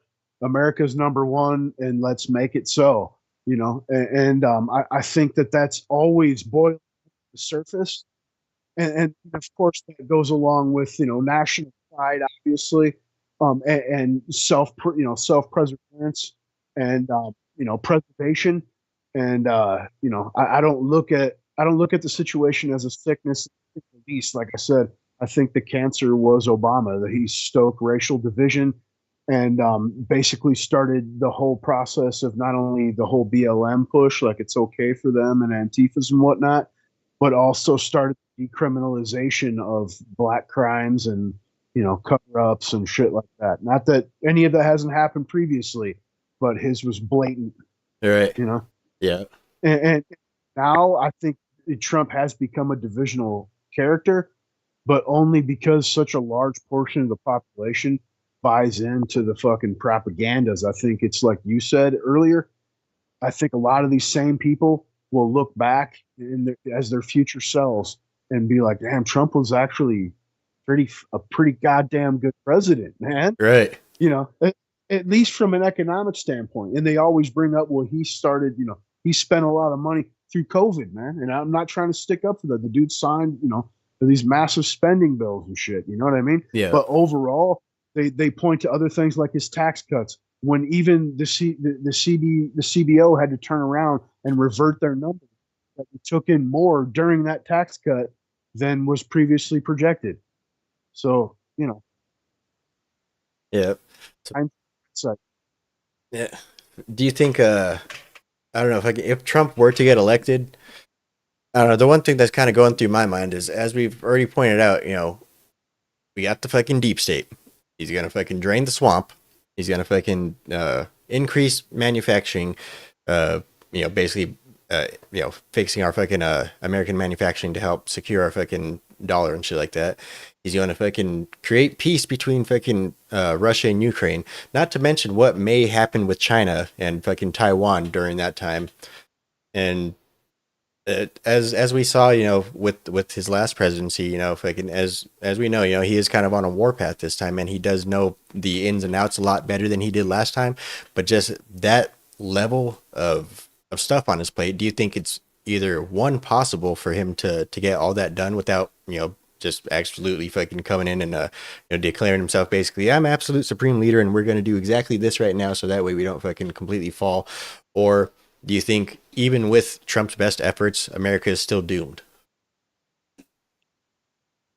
America's number one, and let's make it so. I think that's always boiled to the surface, and of course that goes along with national pride, obviously, and self perseverance and preservation, and I don't look at the situation as a sickness. At least, like I said, I think the cancer was Obama, that he stoked racial division and basically started the whole process of not only the whole BLM push, like it's okay for them and Antifas and whatnot, but also started the decriminalization of black crimes and cover-ups and shit like that. Not that any of that hasn't happened previously, but his was blatant. Right. Yeah. Yeah. And now I think Trump has become a divisional character, but only because such a large portion of the population buys into the fucking propagandas. I think it's like you said earlier. I think a lot of these same people will look back as their future selves and be like, "Damn, Trump was actually a pretty goddamn good president, man." Right. At least from an economic standpoint. And they always bring up, well, he started, he spent a lot of money through COVID, man. And I'm not trying to stick up for that. The dude signed, these massive spending bills and shit. You know what I mean? Yeah. But overall, they point to other things like his tax cuts, when even the CBO had to turn around and revert their numbers, that we took in more during that tax cut than was previously projected. So, Yeah. so, Yeah. Do you think I don't know if Trump were to get elected, I don't know, the one thing that's kind of going through my mind is, as we've already pointed out, we got the fucking deep state. He's gonna fucking drain the swamp. He's gonna fucking increase manufacturing, basically fixing our fucking American manufacturing to help secure our fucking dollar and shit like that. He's gonna fucking create peace between fucking Russia and Ukraine. Not to mention what may happen with China and fucking Taiwan during that time. And As we saw, with his last presidency, if I can, as we know, he is kind of on a warpath this time, and he does know the ins and outs a lot better than he did last time. But just that level of stuff on his plate, do you think it's either one possible for him to get all that done without just absolutely fucking coming in and declaring himself basically, I'm absolute supreme leader and we're going to do exactly this right now so that way we don't fucking completely fall? Or do you think even with Trump's best efforts, America is still doomed?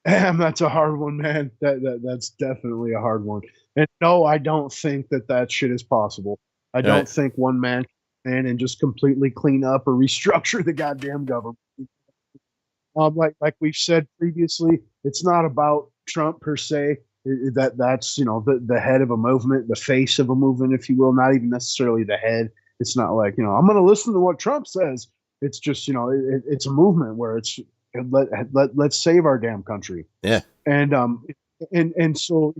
Damn, that's a hard one, man. That's definitely a hard one. And no, I don't think that shit is possible. I All right. don't think one man can and just completely clean up or restructure the goddamn government. Like we've said previously, it's not about Trump per se. That's the head of a movement, the face of a movement, if you will. Not even necessarily the head. It's not like I'm going to listen to what Trump says. It's just it's a movement where it's let's save our damn country. Yeah. And so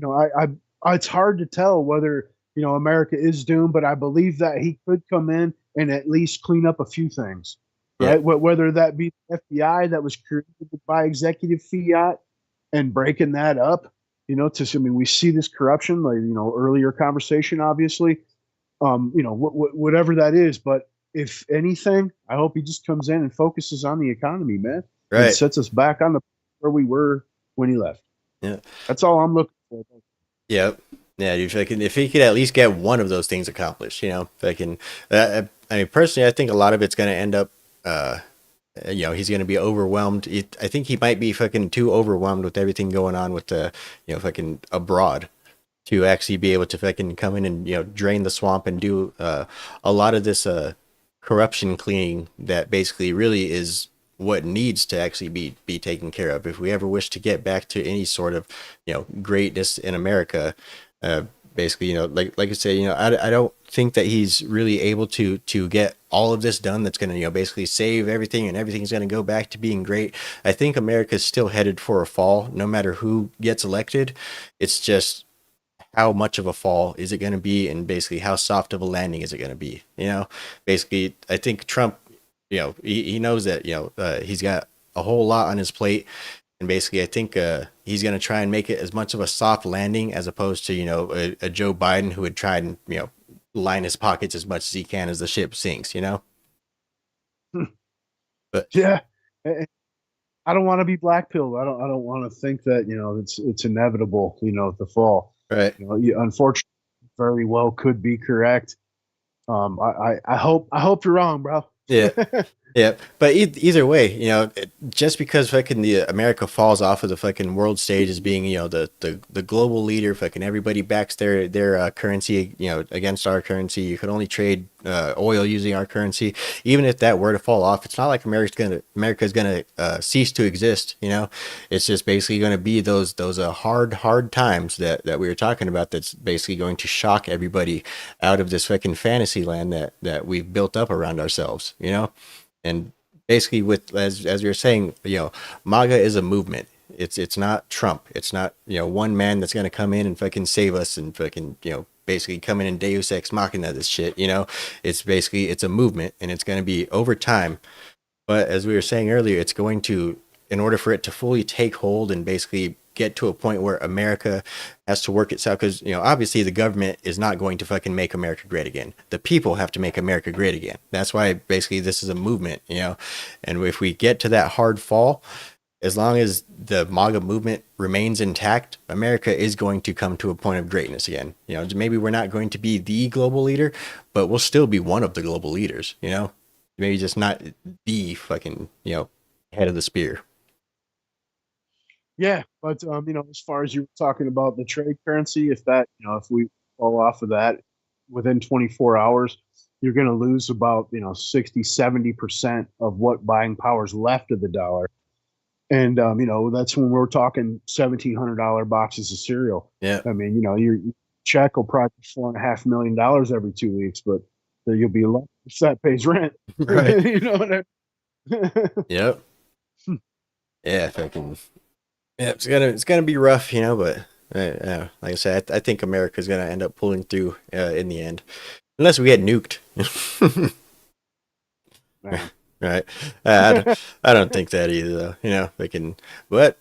it's hard to tell whether America is doomed, but I believe that he could come in and at least clean up a few things. Yeah. Right, whether that be the FBI that was created by executive fiat and breaking that up, we see this corruption, like earlier conversation, obviously, whatever that is. But if anything, I hope he just comes in and focuses on the economy, man, and Right. sets us back on the where we were when he left. Yeah. That's all I'm looking for. Yeah. Yeah, dude, if he could at least get one of those things accomplished, if I can, I mean, personally, I think a lot of it's going to end up, he's going to be overwhelmed. I think he might be fucking too overwhelmed with everything going on with the, fucking abroad to actually be able to fucking come in and, drain the swamp and do a lot of this corruption cleaning that basically really is what needs to actually be taken care of if we ever wish to get back to any sort of greatness in America. Basically, like I said, I don't think that he's really able to get all of this done. That's going to basically save everything and everything's going to go back to being great. I think America's still headed for a fall, no matter who gets elected. It's just how much of a fall is it going to be, and basically how soft of a landing is it going to be? Basically, I think Trump, he knows that he's got a whole lot on his plate. And basically, I think he's going to try and make it as much of a soft landing as opposed to, a Joe Biden who would try and, line his pockets as much as he can as the ship sinks, But Yeah, I don't want to be blackpilled. I don't want to think that it's inevitable. The fall. right. Unfortunately, very well could be correct. I hope you're wrong, bro. Yeah. Yeah, but either way, just because fucking the America falls off of the fucking world stage as being, the global leader, fucking everybody backs their currency, against our currency. You could only trade oil using our currency. Even if that were to fall off, it's not like America's gonna cease to exist. It's just basically going to be those hard times that we were talking about. That's basically going to shock everybody out of this fucking fantasy land that we've built up around ourselves. And basically, with as we were saying, MAGA is a movement. It's not Trump. It's not one man that's gonna come in and fucking save us and fucking basically come in and Deus Ex Machina this shit. It's a movement, and it's gonna be over time. But as we were saying earlier, it's going to, in order for it to fully take hold and basically get to a point where America has to work itself, because obviously the government is not going to fucking make America great again. The people have to make America great again. That's why basically this is a movement, and if we get to that hard fall, as long as the MAGA movement remains intact, America is going to come to a point of greatness again. Maybe we're not going to be the global leader, but we'll still be one of the global leaders. Maybe just not the fucking head of the spear. Yeah, but as far as you were talking about the trade currency, if we fall off of that within 24 hours, you're going to lose about 60-70% of what buying power is left of the dollar. And that's when we're talking $1,700 boxes of cereal. Yeah. I mean, your check will probably be $4.5 million every 2 weeks, but you'll be lucky if that pays rent. Right. You know what I mean? Yep. Yeah, if I can. Yeah, it's gonna be rough, but like I said, I think America's gonna end up pulling through in the end, unless we get nuked. Man, Right. I don't think that either, though. You know, but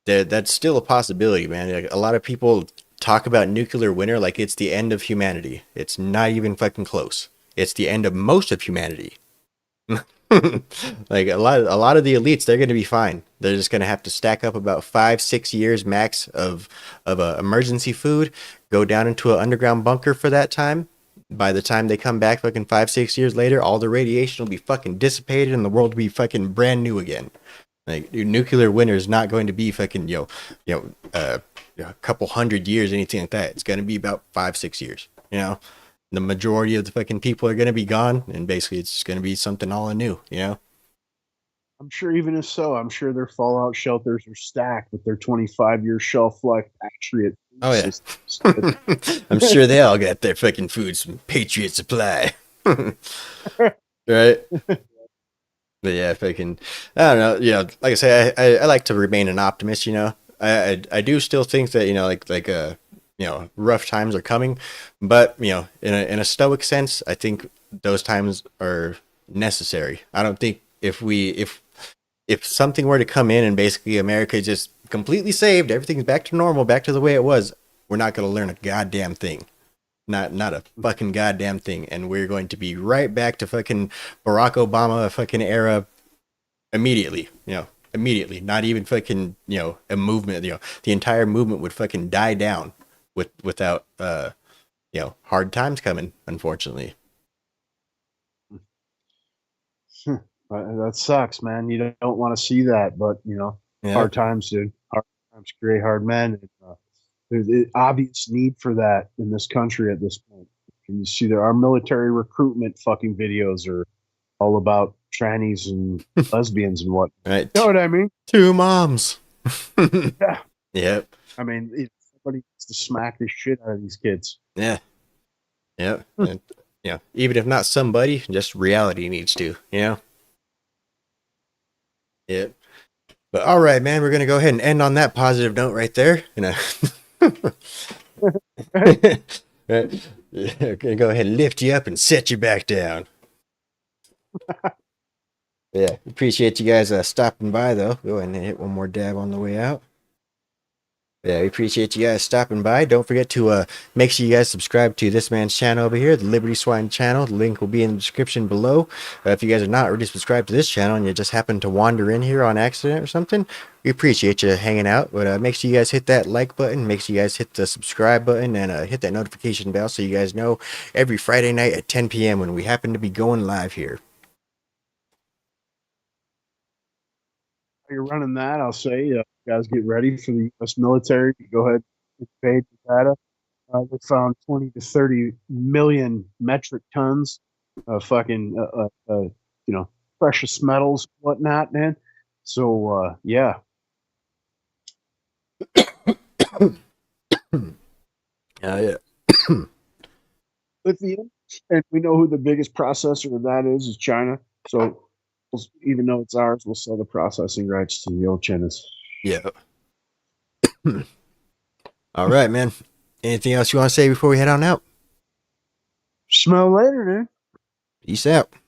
that's still a possibility, man. Like, a lot of people talk about nuclear winter like it's the end of humanity. It's not even fucking close. It's the end of most of humanity. Like a lot of the elites, they're going to be fine. They're just going to have to stack up about 5-6 years max of emergency food, go down into an underground bunker for that time. By the time they come back, fucking 5-6 years later, all the radiation will be fucking dissipated, and the world will be fucking brand new again. Like, dude, nuclear winter is not going to be fucking a couple 100 years, anything like that. It's going to be about 5-6 years. You know, the majority of the fucking people are going to be gone, and basically it's just going to be something all anew. You know. I'm sure even if so, I'm sure their fallout shelters are stacked with their 25-year shelf life Patriot Oh yeah. systems. I'm sure they all got their fucking food from Patriot Supply. Right? But yeah, fucking, I don't know. You know, like I say, I like to remain an optimist. You know, I do still think that, you know, rough times are coming, but, you know, in a stoic sense, I think those times are necessary. I don't think if something were to come in and basically America just completely saved, everything's back to normal, back to the way it was, we're not going to learn a goddamn thing. Not a fucking goddamn thing. And we're going to be right back to fucking Barack Obama fucking era immediately. You know, immediately. Not even fucking, you know, a movement. You know, the entire movement would fucking die down without hard times coming, unfortunately. That sucks, man. You don't want to see that, but you know, Yeah. hard times, dude. Hard times create hard men. And, there's an obvious need for that in this country at this point. And you see, there are military recruitment fucking videos are all about trannies and lesbians and what. Right. You know what I mean? 2 moms. Yeah. Yep. I mean, somebody needs to smack the shit out of these kids. Yeah. Yep. And, you know, even if not somebody, just reality needs to, you know? Yep. But all right, man, we're going to go ahead and end on that positive note right there. You know? Right. We're going to go ahead and lift you up and set you back down. Yeah. Appreciate you guys stopping by, though. Go ahead and hit one more dab on the way out. Yeah, we appreciate you guys stopping by. Don't forget to make sure you guys subscribe to this man's channel over here, the Liberty Swine channel. The link will be in the description below. If you guys are not already subscribed to this channel and you just happen to wander in here on accident or something, we appreciate you hanging out. But make sure you guys hit that like button. Make sure you guys hit the subscribe button and hit that notification bell so you guys know every Friday night at 10 p.m. when we happen to be going live here. You're running that, I'll say, you guys get ready for the U.S. military. Go ahead and get paid for data. They found 20 to 30 million metric tons of fucking, precious metals, whatnot, man. So, yeah. Yeah. Lithium, and we know who the biggest processor of that is China. So, even though it's ours, we'll sell the processing rights to the old Chinas. Yeah. All right, man. Anything else you want to say before we head on out? Smell later, dude. Peace out.